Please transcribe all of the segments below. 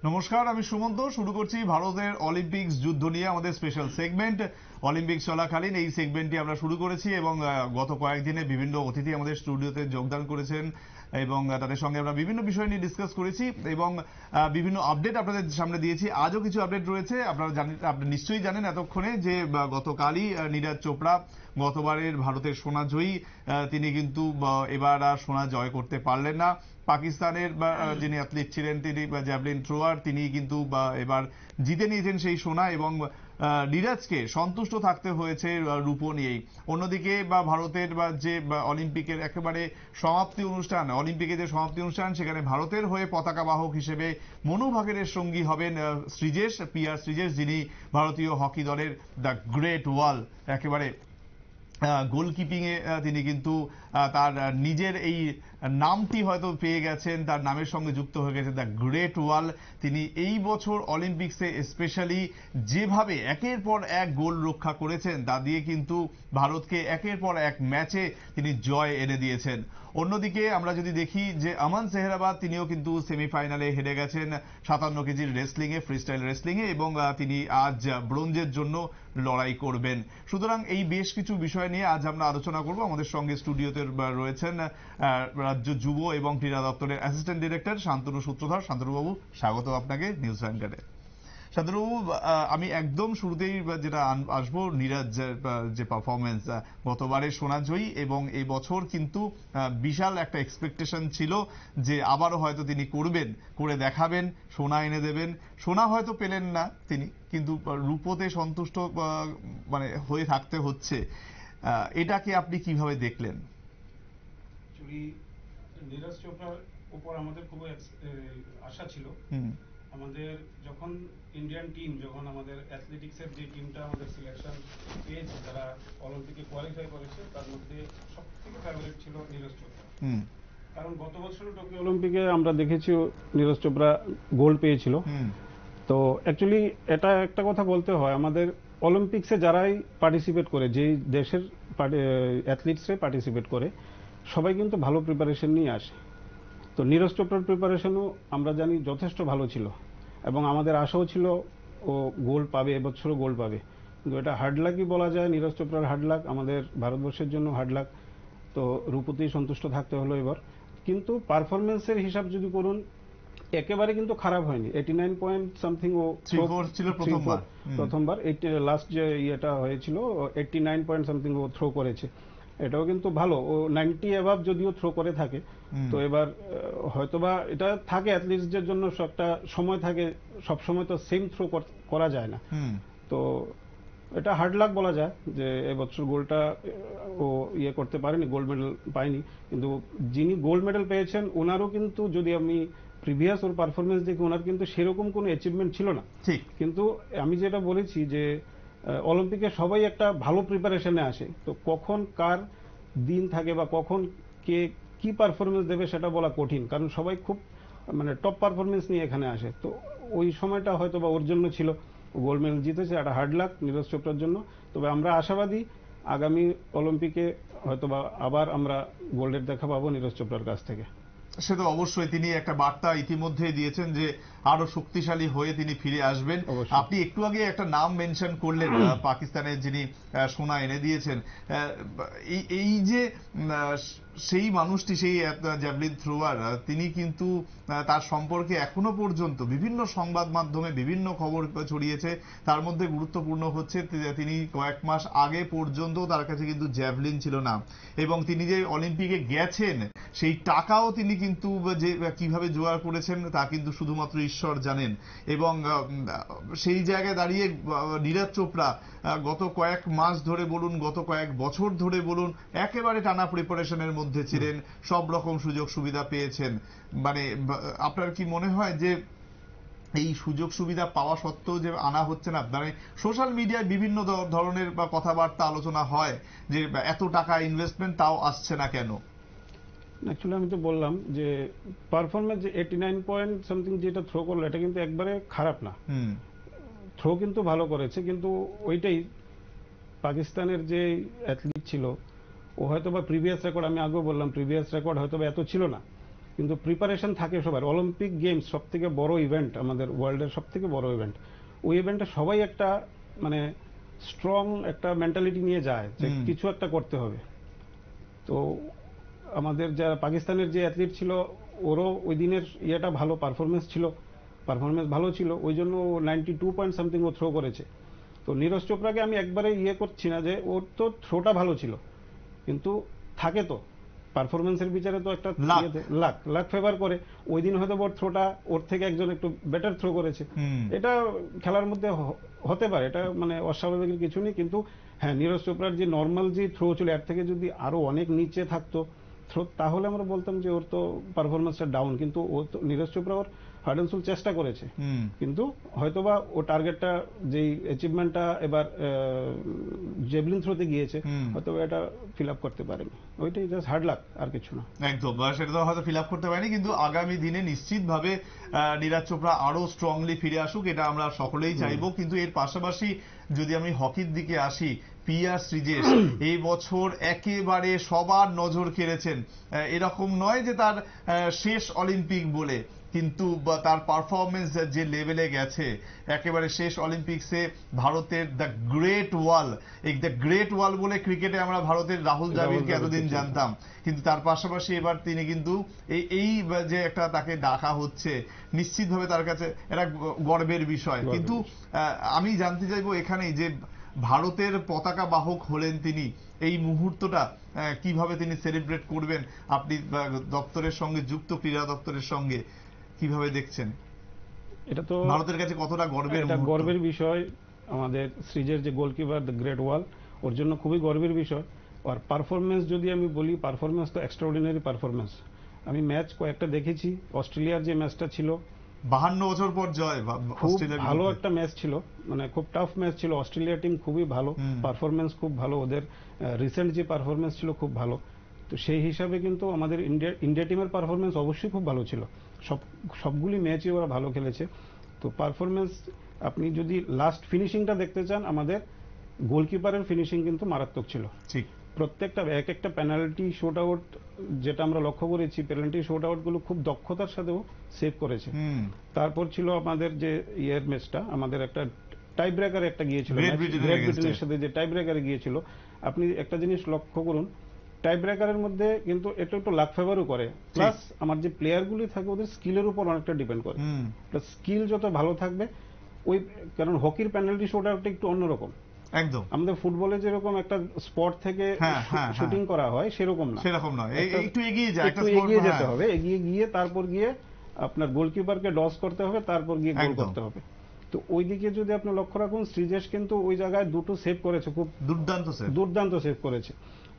নমস্কার, আমি সুমন্ত। শুরু করছি ভারতের অলিম্পিক্স যুদ্ধ নিয়ে আমাদের স্পেশাল সেগমেন্ট। অলিম্পিক্স চলাকালীন এই সেগমেন্টটি আমরা শুরু করেছি এবং গত কয়েকদিনে বিভিন্ন অতিথি আমাদের স্টুডিওতে যোগদান করেছেন এবং তাদের সঙ্গে আমরা বিভিন্ন বিষয় নিয়ে ডিসকাস করেছি এবং বিভিন্ন আপডেট আপনাদের সামনে দিয়েছি। আজও কিছু আপডেট রয়েছে। আপনারা জানেন, আপনি নিশ্চয়ই জানেন এতক্ষণে যে গতকালই নীরজ চোপড়া গতবারের ভারতের সোনা জয়ী, তিনি কিন্তু এবার আর সোনা জয় করতে পারলেন না। পাকিস্তানের যিনি অ্যাথলিট ছিলেন, তিনি জ্যাভলিন থ্রোয়ার, তিনি কিন্তু এবার জিতে নিয়েছেন সেই সোনা এবং নীরজকে সন্তুষ্ট থাকতে হয়েছে রূপো নিয়েই। অন্যদিকে ভারতের যে অলিম্পিকের একেবারে সমাপ্তি অনুষ্ঠান, অলিম্পিকের যে সমাপ্তি অনুষ্ঠান, সেখানে ভারতের হয়ে পতাকা বাহক হিসেবে মনু ভাকেরের সঙ্গী হবেন শ্রীজেশ, PR শ্রীজেশ, যিনি ভারতীয় হকি দলের দ্য গ্রেট ওয়াল, একেবারে গোলকিপিং এ তিনি কিন্তু তার নিজের এই নামটি হয়তো পেয়ে গেছেন, তার নামের সঙ্গে যুক্ত হয়ে গেছে দ্য গ্রেট ওয়াল। তিনি এই বছর অলিম্পিক্সে স্পেশালি যেভাবে একের পর এক গোল রক্ষা করেছেন, তা দিয়ে কিন্তু ভারতকে একের পর এক ম্যাচে তিনি জয় এনে দিয়েছেন। অন্যদিকে আমরা যদি দেখি যে আমান সেহরাবাদ, তিনিও কিন্তু সেমিফাইনালে হেরে গেছেন 57 কেজির রেসলিং এ, ফ্রিস্টাইল রেসলিং এ, এবং তিনি আজ ব্রোঞ্জের জন্য লড়াই করবেন। সুতরাং এই বেশ কিছু বিষয় নিয়ে আজ আমরা আলোচনা করব। আমাদের সঙ্গে স্টুডিওতে রয়েছেন রাজ্য যুব এবং ক্রীড়া দপ্তরের অ্যাসিস্ট্যান্ট ডিরেক্টর শান্তনু সূত্রধর। শান্তনুবাবু, স্বাগত আপনাকে নিউজ ভ্যানগার্ডে। শান্তনুবাবু, আমি একদম শুরুতেই যেটা আসবো, নীরজ যে পারফরমেন্স, গতবারের সোনা জয়ী এবং এই বছর কিন্তু বিশাল একটা এক্সপেকটেশন ছিল যে আবারও হয়তো তিনি করবেন, করে দেখাবেন, সোনা এনে দেবেন। সোনা হয়তো পেলেন না তিনি, কিন্তু রূপোতে সন্তুষ্ট মানে হয়ে থাকতে হচ্ছে। এটাকে আপনি কিভাবে দেখলেন? নীরজ চোপড়ার উপর আমাদের খুব আশা ছিল। আমাদের যখন ইন্ডিয়ান টিম, যখন আমাদের অ্যাথলেটিক্সের যে টিমটা আমাদের সিলেকশন পেয়েছে, তারা অলিম্পিকে কোয়ালিফাই করেছে, তার মধ্যে সব থেকে ফেভারিট ছিল নীরজ চোপড়া। কারণ গত বছর টোকিও অলিম্পিকে আমরা দেখেছি নীরজ চোপড়া গোল্ড পেয়েছিল। তো অ্যাকচুয়ালি এটা একটা কথা বলতে হয়, আমাদের অলিম্পিক্সে যারাই পার্টিসিপেট করে, যেই দেশের অ্যাথলিটসরা পার্টিসিপেট করে, সবাই কিন্তু ভালো প্রিপারেশন নিয়ে আসে। তো নীরজ চোপড়ার প্রিপারেশনও আমরা জানি যথেষ্ট ভালো ছিল এবং আমাদের আশাও ছিল ও গোল্ড পাবে, এবছরও গোল্ড পাবে। কিন্তু এটা হার্ড লাকই বলা যায়, নীরজ চোপড়ার হার্ড লাক, আমাদের ভারতবর্ষের জন্য হার্ড লাক। তো রূপতেই সন্তুষ্ট থাকতে হলো এবার। কিন্তু পারফরমেন্সের হিসাব যদি করুন, একেবারে কিন্তু খারাপ হয়নি। 89 পয়েন্ট সামথিং ও ছিল প্রথমবার। লাস্ট যে ইয়েটা হয়েছিল 89 পয়েন্ট সামথিং ও থ্রো করেছে, এটাও কিন্তু ভালো। ও 90 অ্যাভাব যদিও থ্রো করে থাকে। তো এবার হয়তোবা এটা থাকে অ্যাথলিটসদের জন্য একটা সময় থাকে, সব সময় তো সেম থ্রো করা যায় না। তো এটা হার্ড লাক বলা যায় যে এবছর গোল্ডটা ও ইয়ে করতে পারেনি, গোল্ড মেডেল পায়নি। কিন্তু যিনি গোল্ড মেডেল পেয়েছেন, ওনারও কিন্তু যদি আমি প্রিভিয়াস ওর পারফরমেন্স দেখি, ওনার কিন্তু সেরকম কোনো অ্যাচিভমেন্ট ছিল না। কিন্তু আমি যেটা বলেছি যে অলিম্পিকে সবাই একটা ভালো প্রিপারেশনে আসে, তো কখন কার দিন থাকে বা কখন কে কি পারফরমেন্স দেবে সেটা বলা কঠিন, কারণ সবাই খুব মানে টপ পারফরমেন্স নিয়ে এখানে আসে। তো ওই সময়টা হয়তো বা ওর জন্য ছিল, গোল্ড মেডেল জিতেছে, একটা হার্ড লাক নীরজ চোপড়ার জন্য। তবে আমরা আশাবাদী আগামী অলিম্পিকে হয়তোবা আবার আমরা গোল্ডের দেখা পাবো নীরজ চোপড়ার কাছ থেকে। সে তো অবশ্যই, তিনি একটা বার্তা ইতিমধ্যে দিয়েছেন যে আরো শক্তিশালী হয়ে তিনি ফিরে আসবেন। আপনি একটু আগে একটা নাম মেনশন করলেন, পাকিস্তানের যিনি সোনা এনে দিয়েছেন। এই যে সেই মানুষটি, সেই জ্যাভলিন থ্রোয়ার, তিনি কিন্তু তার সম্পর্কে এখনো পর্যন্ত বিভিন্ন সংবাদ মাধ্যমে বিভিন্ন খবর ছড়িয়েছে। তার মধ্যে গুরুত্বপূর্ণ হচ্ছে তিনি কয়েক মাস আগে পর্যন্ত তার কাছে কিন্তু জ্যাভলিন ছিল না, এবং তিনি যে অলিম্পিকে গেছেন সেই টাকাও তিনি কিন্তু যে কিভাবে জোগাড় করেছেন তা কিন্তু শুধুমাত্র ঈশ্বর জানেন। এবং সেই জায়গায় দাঁড়িয়ে নীরজ চোপড়া গত কয়েক মাস ধরে বলুন, গত কয়েক বছর ধরে বলুন, একেবারে টানা প্রিপারেশনের মধ্যে ছিলেন, সব রকম সুযোগ সুবিধা পেয়েছেন। মানে আপনার কি মনে হয় যে এই সুযোগ সুবিধা পাওয়া সত্ত্বেও যে আনা হচ্ছে না, মানে সোশ্যাল মিডিয়ায় বিভিন্ন ধরনের কথাবার্তা আলোচনা হয় যে এত টাকা ইনভেস্টমেন্ট, তাও আসছে না কেন? অ্যাকচুয়ালি আমি তো বললাম যে পারফরমেন্স যে 89 পয়েন্ট সামথিং যেটা থ্রো করলো, এটা কিন্তু একবারে খারাপ না। থ্রো কিন্তু ভালো করেছে, কিন্তু ওইটাই পাকিস্তানের যে অ্যাথলিট ছিল, ও হয়তো বা প্রিভিয়াস রেকর্ড, আমি আগেও বললাম প্রিভিয়াস রেকর্ড হয়তো বা এত ছিল না। কিন্তু প্রিপারেশন থাকে সবার। অলিম্পিক গেমস সব থেকে বড় ইভেন্ট, আমাদের ওয়ার্ল্ডের সব থেকে বড় ইভেন্ট। ওই ইভেন্টে সবাই একটা মানে স্ট্রং একটা মেন্টালিটি নিয়ে যায় যে কিছু একটা করতে হবে। তো আমাদের যারা পাকিস্তানের যে অ্যাথলিট ছিল, ওরও ওই দিনের ইয়েটা ভালো, পারফরমেন্স ভালো ছিল, ওই জন্য 92 পয়েন্ট সামথিং ও থ্রো করেছে। তো নীরজ চোপড়াকে আমি একবারে করছি না যে ওর তো থ্রোটা ভালো ছিল, কিন্তু থাকে তো পারফরমেন্সের বিচারে তো একটা লাক ফেভার করে। ওই দিন হয়তো ওর থ্রোটা ওর থেকে একজন একটু বেটার থ্রো করেছে, এটা খেলার মধ্যে হতে পারে, এটা মানে অস্বাভাবিকের কিছু নেই। কিন্তু হ্যাঁ, নীরজ চোপড়ার যে নর্মাল যে থ্রো ছিল এর থেকে যদি আরো অনেক নিচে থাকতো থ্রো, তাহলে আমরা বলতাম যে ওর তো পারফরমেন্সটা ডাউন। কিন্তু ও তো নীরজ চোপড়া ওর হার্ড অ্যান্ড সোল চেষ্টা করেছে, কিন্তু হয়তোবা ও টার্গেটটা যেই অ্যাচিভমেন্টটা এবার জেভলিন থ্রোতে গিয়েছে হয়তো এটা ফিল আপ করতে পারেনি, ওইটাই জাস্ট হার্ড লাক, আর কিছু না। একদম, সেটা তো হয়তো ফিল আপ করতে পারেনি, কিন্তু আগামী দিনে নিশ্চিতভাবে নীরজ চোপড়া আরো স্ট্রংলি ফিরে আসুক, এটা আমরা সকলেই চাইবো। কিন্তু এর পাশাপাশি যদি আমি হকির দিকে আসি, পিয়ার শ্রীজেশ এই বছর একেবারে সবার নজর কেড়েছেন। এরকম নয় যে তার শেষ অলিম্পিক বলে, কিন্তু তার পারফরমেন্স যে লেভেলে গেছে, একেবারে শেষ অলিম্পিক্সে ভারতের দ্য গ্রেট ওয়াল, এই দ্য গ্রেট ওয়াল বলে ক্রিকেটে আমরা ভারতের রাহুল দ্রাবিড়কে এতদিন জানতাম, কিন্তু তার পাশাপাশি এবার তিনি কিন্তু এই যে একটা তাকে ডাকা হচ্ছে, নিশ্চিতভাবে তার কাছে একটা গর্বের বিষয়। কিন্তু আমি জানতে চাইবো এখানেই যে ভারতের পতাকা বাহক হলেন তিনি, এই মুহূর্তটা কিভাবে তিনি সেলিব্রেট করবেন, আপনি দপ্তরের সঙ্গে যুক্ত, ক্রীড়া দপ্তরের সঙ্গে কিভাবে দেখছেন? এটা তো ভারতের কাছে কতটা গর্বের, এটা গর্বের বিষয়। আমাদের সিরিজের যে গোলকিপার দ্য গ্রেট ওয়াল, ওর জন্য খুবই গর্বের বিষয়। আর পারফরমেন্স যদি আমি বলি, পারফরমেন্স তো এক্সট্রাঅর্ডিনারি পারফরমেন্স। আমি ম্যাচ কয়েকটা দেখেছি, অস্ট্রেলিয়ার যে ম্যাচটা ছিল 52 বছর পর জয়, খুব ভালো একটা ম্যাচ ছিল, মানে খুব টাফ ম্যাচ ছিল। অস্ট্রেলিয়া টিম খুবই ভালো, পারফরমেন্স খুব ভালো, ওদের রিসেন্ট যে পারফরমেন্স ছিল খুব ভালো। তো সেই হিসাবে কিন্তু আমাদের ইন্ডিয়া টিমের পারফরমেন্স অবশ্যই খুব ভালো ছিল, সবগুলি ম্যাচই ওরা ভালো খেলেছে। তো পারফরমেন্স, আপনি যদি লাস্ট ফিনিশিংটা দেখতে চান, আমাদের গোলকিপারের ফিনিশিং কিন্তু মারাত্মক ছিল। ঠিক, প্রত্যেকটা একটা পেনাল্টি শুট আউট যেটা আমরা লক্ষ্য করেছি, পেনাল্টি শুট আউট গুলো খুব দক্ষতার সাথেও সেভ করেছে। তারপর ছিল আমাদের যে ইয়ের ম্যাচটা, আমাদের একটা টাই ব্রেকারে একটা গিয়েছিল, গ্রেট ব্রিটেনের সাথে যে টাই ব্রেকারে গিয়েছিল। আপনি একটা জিনিস লক্ষ্য করুন, টাই ব্রেকারের মধ্যে কিন্তু এটা একটু লাক ফেভারও করে, প্লাস আমার যে প্লেয়ারগুলি থাকে ওদের স্কিলের উপর অনেকটা ডিপেন্ড করে। স্কিল যত ভালো থাকবে ওই, কারণ হকির পেনাল্টি শুট আউটটা একটু অন্যরকম। একদম আমাদের ফুটবলে যেরকম একটা স্পট থেকে শুটিং করা হয় সেরকম না, সেরকম নয়, একটু এগিয়ে যেতে হবে, এগিয়ে গিয়ে তারপর গিয়ে আপনার গোলকিপারকে ডস করতে হবে, তারপর গিয়ে গোল করতে হবে। তো ওই দিকে যদি আপনি লক্ষ্য রাখুন, শ্রীজেশ কিন্তু ওই জায়গায় দুটো সেভ করেছে, খুব দুর্দান্ত সেভ করেছে।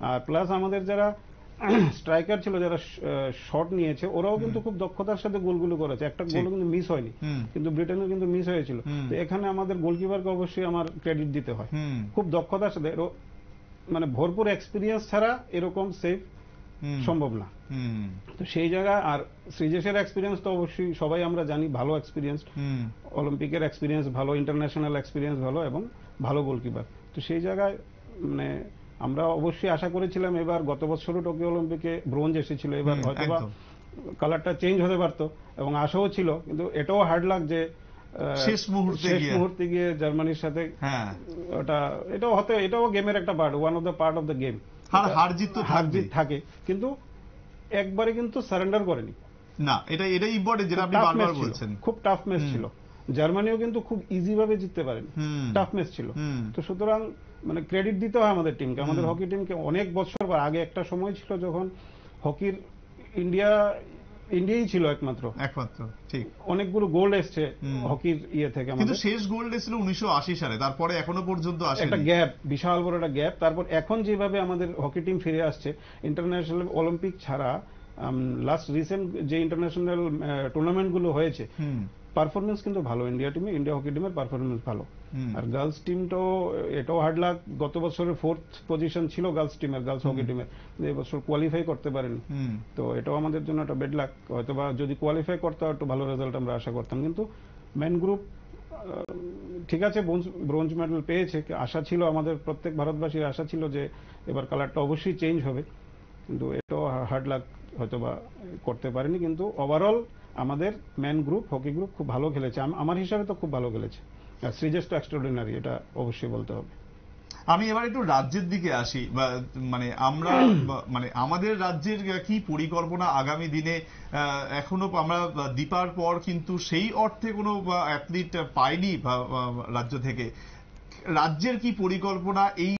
আর প্লাস আমাদের যারা স্ট্রাইকার ছিল, যারা শট নিয়েছে, ওরাও কিন্তু খুব দক্ষতার সাথে গোলগুলো করেছে, একটা গোল কিন্তু মিস হয়নি, কিন্তু ব্রিটেনের কিন্তু মিস হয়েছিল। তো এখানে আমাদের গোলকিপারকে অবশ্যই আমার ক্রেডিট দিতে হয়, খুব দক্ষতার সাথে, মানে ভরপুর এক্সপিরিয়েন্স ছাড়া এরকম সেভ সম্ভব না। তো সেই জায়গায়, আর শ্রীজেশের এক্সপিরিয়েন্স তো অবশ্যই সবাই আমরা জানি, ভালো এক্সপিরিয়েন্স, অলিম্পিকের এক্সপিরিয়েন্স ভালো, ইন্টারন্যাশনাল এক্সপিরিয়েন্স ভালো, এবং ভালো গোলকিপার। তো সেই জায়গায় মানে আমরা অবশ্যই আশা করেছিলাম, এবার গত বছরও টোকিও অলিম্পিকে ব্রোঞ্জ এসেছিল, এবার হয়তোবা কালারটা চেঞ্জ হতে পারতো, এবং আশাও ছিল। কিন্তু এটাও হার্ড লাগ যে শেষ মুহূর্তে গিয়ে জার্মানির সাথে, এটাও গেমের একটা part, one of the part of the game, হার জিত থাকে, কিন্তু একবারে কিন্তু সারেন্ডার করেনি না, এটাই ইম্পর্টেন্ট যেটা আপনি বারবার বলছেন। খুব টাফ ম্যাচ ছিল, জার্মানিও কিন্তু খুব ইজি ভাবে জিততে পারেনি, টাফ ম্যাচ ছিল। তো সুতরাং মানে ক্রেডিট দিতে হয় আমাদের টিমকে, আমাদের হকি টিমকে। অনেক বছর পর, আগে একটা সময় ছিল যখন হকির ইন্ডিয়াই ছিল একমাত্র, ঠিক, অনেকগুলো গোল্ড এসছে হকির ইয়ে থেকে, কিন্তু শেষ গোল্ড এসেছিল 1980 সালে, তারপরে এখনো পর্যন্ত আসেনি, একটা গ্যাপ, বিশাল বড় একটা গ্যাপ। তারপর এখন যেভাবে আমাদের হকি টিম ফিরে আসছে, ইন্টারন্যাশনাল অলিম্পিক ছাড়া লাস্ট রিসেন্ট যে ইন্টারন্যাশনাল টুর্নামেন্ট গুলো হয়েছে, পারফরমেন্স কিন্তু ভালো, ইন্ডিয়া হকি টিমের পারফরমেন্স ভালো। আর গার্লস টিম তো এটাও হার্ড লাক, গত বছরের 4th পজিশন ছিল গার্লস হকি টিমের, এবছর কোয়ালিফাই করতে পারেনি। তো এটাও আমাদের জন্য একটা বেড লাক, হয়তোবা যদি কোয়ালিফাই করতে হয় একটু ভালো রেজাল্ট আমরা আশা করতাম। কিন্তু মেন গ্রুপ ঠিক আছে, ব্রোঞ্জ মেডেল পেয়েছে, আশা ছিল আমাদের, প্রত্যেক ভারতবাসীর আশা ছিল যে এবার কালারটা অবশ্যই চেঞ্জ হবে, কিন্তু এটাও হার্ড লাক হয়তো বা করতে পারেনি, কিন্তু ওভারঅল আমাদের ম্যান গ্রুপ, হকি গ্রুপ খুব ভালো খেলেছে, আমার হিসাবে তো খুব ভালো খেলেছে। আর শ্রীজেশ তো এক্সট্রাঅর্ডিনারি, এটা অবশ্যই বলতে হবে। আমি এবার একটু রাজ্যের দিকে আসি, বা মানে আমরা মানে আমাদের রাজ্যের কি পরিকল্পনা আগামী দিনে? এখনো আমরা দীপার পর কিন্তু সেই অর্থে কোনো অ্যাথলিট পাইনি রাজ্য থেকে। রাজ্যের কি পরিকল্পনা এই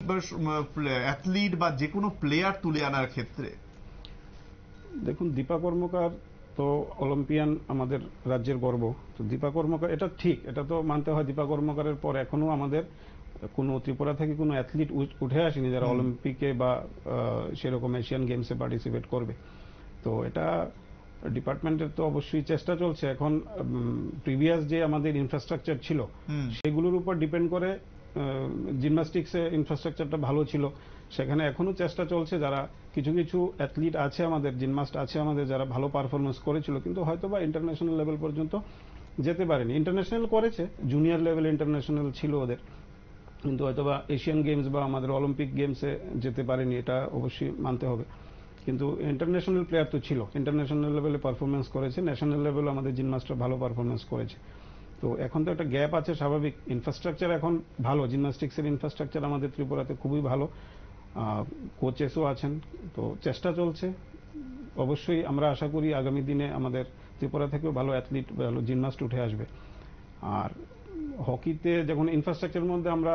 অ্যাথলিট বা যে কোনো প্লেয়ার তুলে আনার ক্ষেত্রে? দেখুন, দীপা কর্মকার তো অলিম্পিয়ান, আমাদের রাজ্যের গর্ব। তো দীপা কর্মকার, এটা ঠিক, এটা তো মানতে হয়, দীপা কর্মকারের পর এখনো আমাদের কোনো ত্রিপুরা থেকে কোনো অ্যাথলিট উঠে আসেনি যারা অলিম্পিকে বা সেরকম এশিয়ান গেমসে পার্টিসিপেট করবে। তো এটা ডিপার্টমেন্টের তো অবশ্যই চেষ্টা চলছে। এখন প্রিভিয়াস যে আমাদের ইনফ্রাস্ট্রাকচার ছিল সেগুলোর উপর ডিপেন্ড করে, জিমন্যাস্টিক্সে ইনফ্রাস্ট্রাকচারটা ভালো ছিল, সেখানে এখনো চেষ্টা চলছে। যারা কিছু কিছু অ্যাথলিট আছে আমাদের, জিমন্যাস্ট আছে আমাদের, যারা ভালো পারফরমেন্স করেছিল কিন্তু হয়তো বা ইন্টারন্যাশনাল লেভেল পর্যন্ত যেতে পারেনি। ইন্টারন্যাশনাল করেছে, জুনিয়র লেভেল ইন্টারন্যাশনাল ছিল ওদের, কিন্তু হয়তোবা এশিয়ান গেমস বা আমাদের অলিম্পিক গেমসে যেতে পারেনি, এটা অবশ্যই মানতে হবে। কিন্তু ইন্টারন্যাশনাল প্লেয়ার তো ছিল, ইন্টারন্যাশনাল লেভেলে পারফরমেন্স করেছে, ন্যাশনাল লেভেলে আমাদের জিমন্যাস্টরা ভালো পারফরমেন্স করেছে। তো এখন তো একটা গ্যাপ আছে, স্বাভাবিক। ইনফ্রাস্ট্রাকচার এখন ভালো, জিমন্যাস্টিক্সের ইনফ্রাস্ট্রাকচার আমাদের ত্রিপুরাতে খুবই ভালো, কোচেসও আছেন, তো চেষ্টা চলছে। অবশ্যই আমরা আশা করি আগামী দিনে আমাদের ত্রিপুরা থেকেও ভালো অ্যাথলিট, ভালো জিমন্যাস্ট উঠে আসবে। আর হকিতে যখন ইনফ্রাস্ট্রাকচারের মধ্যে আমরা,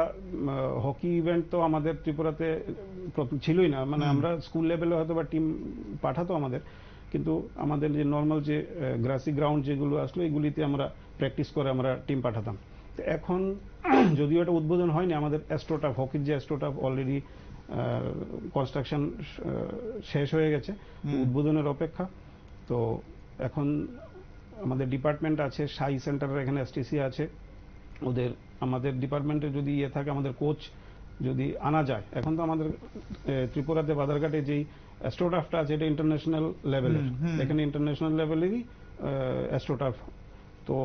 হকি ইভেন্ট তো আমাদের ত্রিপুরাতে ছিলই না, মানে আমরা স্কুল লেভেলে হয়তো বা টিম পাঠাতো আমাদের, কিন্তু আমাদের যে নর্মাল যে গ্রাসি গ্রাউন্ড যেগুলো আসলো এগুলিতে আমরা প্র্যাকটিস করে আমরা টিম পাঠাতাম। তো এখন যদিও এটা উদ্বোধন হয়নি, আমাদের অ্যাস্ট্রোটাফ, হকির যে অ্যাস্ট্রোটাফ অলরেডি কনস্ট্রাকশন শেষ হয়ে গেছে, উদ্বোধনের অপেক্ষা। তো এখন আমাদের ডিপার্টমেন্ট আছে, সাই সেন্টারের এখানে এসটিসি আছে ওদের, আমাদের ডিপার্টমেন্টে যদি ইয়ে থাকে, আমাদের কোচ যদি আনা যায়। এখন তো আমাদের ত্রিপুরাতে বাদারঘাটে যেই অ্যাস্ট্রোটাফটা আছে এটা ইন্টারন্যাশনাল লেভেলের, এখানে ইন্টারন্যাশনাল লেভেলেরই অ্যাস্ট্রোটাফ। তো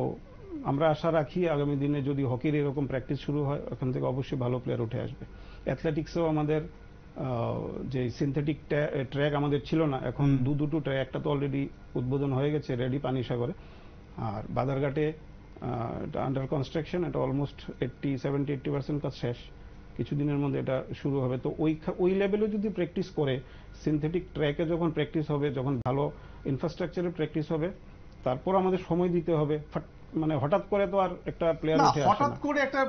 আমরা আশা রাখি আগামী দিনে যদি হকির এরকম প্র্যাকটিস শুরু হয়, ওখান থেকে অবশ্যই ভালো প্লেয়ার উঠে আসবে। অ্যাথলেটিক্সেও আমাদের যে সিনথেটিক ট্র্যাক আমাদের ছিল না, এখন দুটো ট্র্যাক, একটা তো অলরেডি উদ্বোধন হয়ে গেছে, রেডি পানিসাগরে, আর বাদারঘাটে এটা আন্ডার কনস্ট্রাকশন, এটা অলমোস্ট 70-80% কাজ শেষ, কিছুদিনের মধ্যে এটা শুরু হবে। তো ওই লেভেলে যদি প্র্যাকটিস করে, সিনথেটিক ট্র্যাকে যখন প্র্যাকটিস হবে, যখন ভালো ইনফ্রাস্ট্রাকচারে প্র্যাকটিস হবে, তারপর আমাদের সময় দিতে হবে। মানে হঠাৎ করে তো আর একটা প্লেয়ার উঠে আসে না, হঠাৎ করে একটা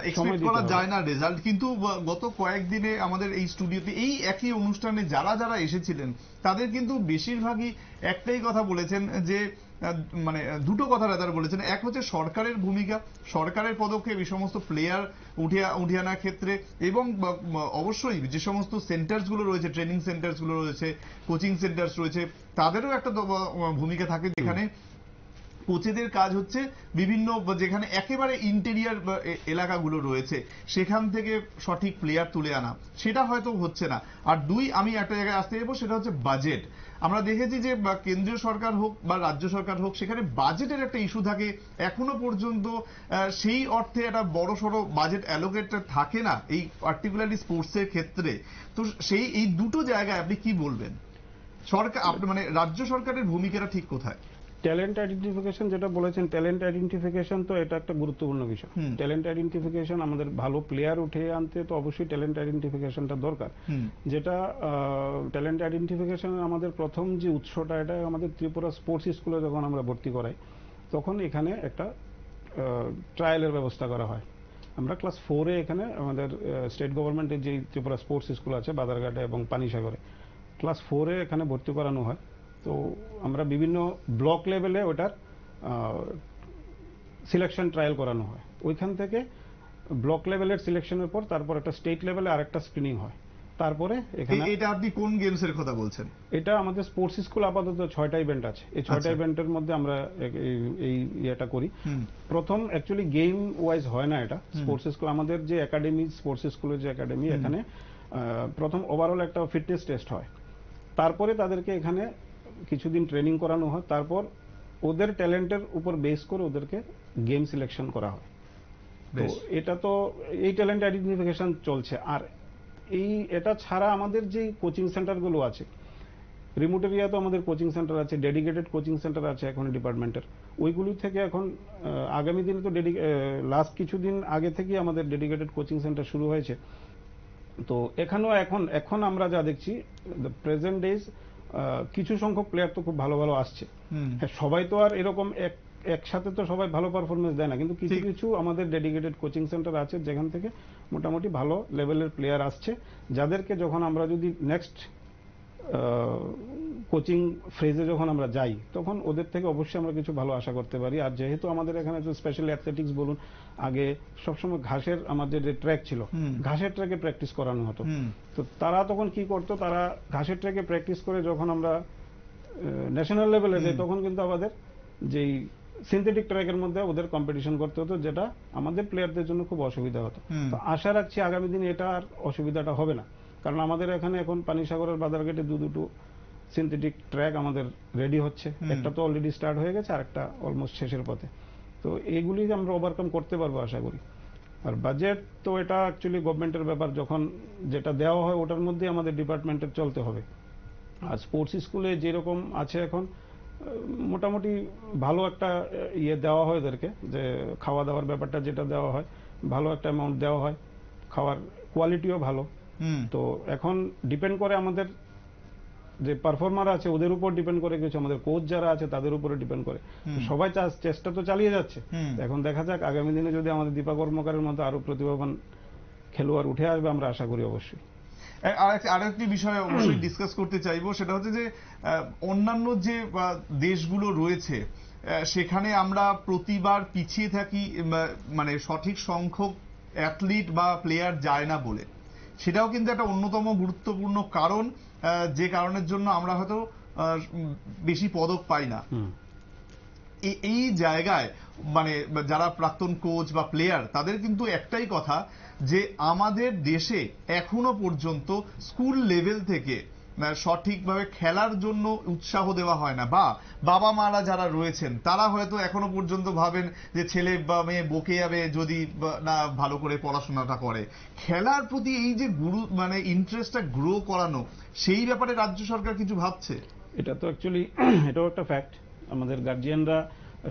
এক্সপেক্ট করা যায় না রেজাল্ট। কিন্তু গত কয়েকদিনে আমাদের এই স্টুডিওতে এই একই অনুষ্ঠানে যারা যারা এসেছিলেন তাদের কিন্তু বেশিরভাগই একটাই কথা বলেছেন, যে মানে দুটো কথা রাদার বলেছেন। এক হচ্ছে সরকারের ভূমিকা, সরকারের পদক্ষেপ এই সমস্ত প্লেয়ার উঠিয়ে আনার ক্ষেত্রে, এবং অবশ্যই যে সমস্ত সেন্টার্স গুলো রয়েছে, ট্রেনিং সেন্টার্স গুলো রয়েছে, কোচিং সেন্টার্স রয়েছে, তাদেরও একটা ভূমিকা থাকে, যেখানে কোচেদের কাজ হচ্ছে বিভিন্ন, যেখানে একেবারে ইন্টেরিয়ার এলাকাগুলো রয়েছে সেখান থেকে সঠিক প্লেয়ার তুলে আনা, সেটা হয়তো হচ্ছে না। আর দুই, আমি একটা জায়গায় আসতে যাবো, সেটা হচ্ছে বাজেট। আমরা দেখেছি যে কেন্দ্রীয় সরকার হোক বা রাজ্য সরকার হোক, সেখানে বাজেটের একটা ইস্যু থাকে, এখনো পর্যন্ত সেই অর্থে একটা বড় সড়ো বাজেট অ্যালোকেট থাকে না এই পার্টিকুলারলি স্পোর্টসের ক্ষেত্রে। তো এই দুটো জায়গায় আপনি কি বলবেন? সরকার, মানে রাজ্য সরকারের ভূমিকাটা ঠিক কোথায়? ট্যালেন্ট আইডেন্টিফিকেশন যেটা বলেছেন, ট্যালেন্ট আইডেন্টিফিকেশন তো এটা একটা গুরুত্বপূর্ণ বিষয়। ট্যালেন্ট আইডেন্টিফিকেশন, আমাদের ভালো প্লেয়ার উঠে আনতে তো অবশ্যই ট্যালেন্ট আইডেন্টিফিকেশনটা দরকার। যেটা ট্যালেন্ট আইডেন্টিফিকেশন আমাদের প্রথম যে উৎসটা, এটা আমাদের ত্রিপুরা স্পোর্টস স্কুলে যখন আমরা ভর্তি করাই, তখন এখানে একটা ট্রায়ালের ব্যবস্থা করা হয়। আমরা ক্লাস 4-এ এখানে আমাদের স্টেট গভর্নমেন্টের যে ত্রিপুরা স্পোর্টস স্কুল আছে বাদারঘাটে এবং পানিসাগরে, ক্লাস 4-এ এখানে ভর্তি করানো হয়। তো আমরা বিভিন্ন ব্লক লেভেলে ওটার সিলেকশন ট্রায়াল করানো হয়, ওইখান থেকে ব্লক লেভেলের সিলেকশনের পর তারপর একটা স্টেট লেভেলে আরেকটা স্ক্রিনিং হয়, তারপরে এখানে। এটা আপনি কোন গেমসের কথা বলছেন? এটা আমাদের স্পোর্টস স্কুল আপাতত 6টা ইভেন্ট আছে, এই 6টা ইভেন্টের মধ্যে আমরা এই ইয়েটা করি। প্রথম অ্যাকচুয়ালি গেম ওয়াইজ হয় না এটা, স্পোর্টস স্কুল আমাদের যে একাডেমি, স্পোর্টস স্কুলের যে একাডেমি, এখানে প্রথম ওভারঅল একটা ফিটনেস টেস্ট হয়, তারপরে তাদেরকে এখানে কিছুদিন ট্রেনিং করানো হয়, তারপর ওদের ট্যালেন্টের উপর বেস করে ওদেরকে গেম সিলেকশন করা হয়। তো এটা তো এই ট্যালেন্ট আইডেন্টিফিকেশন চলছে। আর এটা ছাড়া আমাদের যে কোচিং সেন্টারগুলো আছে, রিমোট এরিয়া তো আমাদের কোচিং সেন্টার আছে, ডেডিকেটেড কোচিং সেন্টার আছে এখন ডিপার্টমেন্টের। ওইগুলি থেকে এখন আগামী দিনে তো লাস্ট কিছুদিন আগে থেকেই আমাদের ডেডিকেটেড কোচিং সেন্টার শুরু হয়েছে। তো এখানেও এখন আমরা যা দেখছি প্রেজেন্ট ডেজ কিছু সংখ্যক প্লেয়ার তো খুব ভালো ভালো আসছে। হ্যাঁ, সবাই তো আর এরকম একসাথে তো সবাই ভালো পারফরমেন্স দেয় না, কিন্তু কিছু কিছু আমাদের ডেডিকেটেড কোচিং সেন্টার আছে যেখান থেকে মোটামুটি ভালো লেভেলের প্লেয়ার আসছে, যাদেরকে যখন আমরা যদি নেক্সট কোচিং ফ্রেজে যখন আমরা যাই তখন ওদের থেকে অবশ্যই আমরা কিছু ভালো আশা করতে পারি। আর যেহেতু আমাদের এখানে স্পেশালি অ্যাথলেটিক্স বলুন, আগে সবসময় ঘাসের আমাদের যে ট্র্যাক ছিল, ঘাসের ট্র্যাকে প্র্যাকটিস করানো হতো। তো তারা তখন কি করতো, তারা ঘাসের ট্র্যাকে প্র্যাকটিস করে যখন আমরা ন্যাশনাল লেভেলে যাই তখন কিন্তু আমাদের যেই সিনথেটিক ট্র্যাকের মধ্যে ওদের কম্পিটিশন করতে হতো, যেটা আমাদের প্লেয়ারদের জন্য খুব অসুবিধা হতো। তো আশা রাখছি আগামী দিনে এটা আর অসুবিধাটা হবে না, কারণ আমাদের এখানে এখন পানিসাগরের বাজারঘাটে দুটো সিনথেটিক ট্র্যাক আমাদের রেডি হচ্ছে। একটা তো অলরেডি স্টার্ট হয়ে গেছে, আর একটা অলমোস্ট শেষের পথে। তো এইগুলি আমরা ওভারকাম করতে পারবো আশা করি। আর বাজেট তো এটা অ্যাকচুয়ালি গভর্নমেন্টের ব্যাপার, যখন যেটা দেওয়া হয় ওটার মধ্যে আমাদের ডিপার্টমেন্টের চলতে হবে। আর স্পোর্টস স্কুলে যেরকম আছে এখন মোটামুটি ভালো একটা দেওয়া হয় ওদেরকে, যে খাওয়া দাওয়ার ব্যাপারটা যেটা দেওয়া হয় ভালো একটা অ্যামাউন্ট দেওয়া হয়, খাওয়ার কোয়ালিটিও ভালো। তো এখন ডিপেন্ড করে আমাদের যে পারফর্মার আছে ওদের উপর ডিপেন্ড করে, কিছু আমাদের কোচ যারা আছে তাদের উপরে ডিপেন্ড করে। সবাই চেষ্টা তো চালিয়ে যাচ্ছে, এখন দেখা যাক আগামী দিনে যদি আমাদের দীপা কর্মকারের মতো আরো প্রতিভাবান খেলোয়াড় উঠে আসবে, আমরা আশা করি অবশ্যই। আরেকটি বিষয় অবশ্যই ডিসকাস করতে চাইবো, সেটা হচ্ছে যে অন্যান্য যে দেশগুলো রয়েছে সেখানে আমরা প্রতিবার পিছিয়ে থাকি, মানে সঠিক সংখ্যক অ্যাথলিট বা প্লেয়ার যায় না বলে। সেটাও কিন্তু একটা অন্যতম গুরুত্বপূর্ণ কারণ, যে কারণের জন্য আমরা হয়তো বেশি পদক পাই না। এই জায়গায় মানে যারা প্রাক্তন কোচ বা প্লেয়ার তাদের কিন্তু একটাই কথা, যে আমাদের দেশে এখনো পর্যন্ত স্কুল লেভেল থেকে সঠিকভাবে খেলার জন্য উৎসাহ দেওয়া হয় না, বা বাবা মারা যারা রয়েছেন তারা হয়তো এখনো পর্যন্ত ভাবেন যে ছেলে বা মেয়ে বকে যাবে যদি না ভালো করে পড়াশোনাটা করে। খেলার প্রতি এই যে মানে ইন্টারেস্টটা গ্রো করানো, সেই ব্যাপারে রাজ্য সরকার কিছু ভাবছে? এটা তো অ্যাকচুয়ালি এটাও একটা ফ্যাক্ট। আমাদের গার্জিয়ানরা,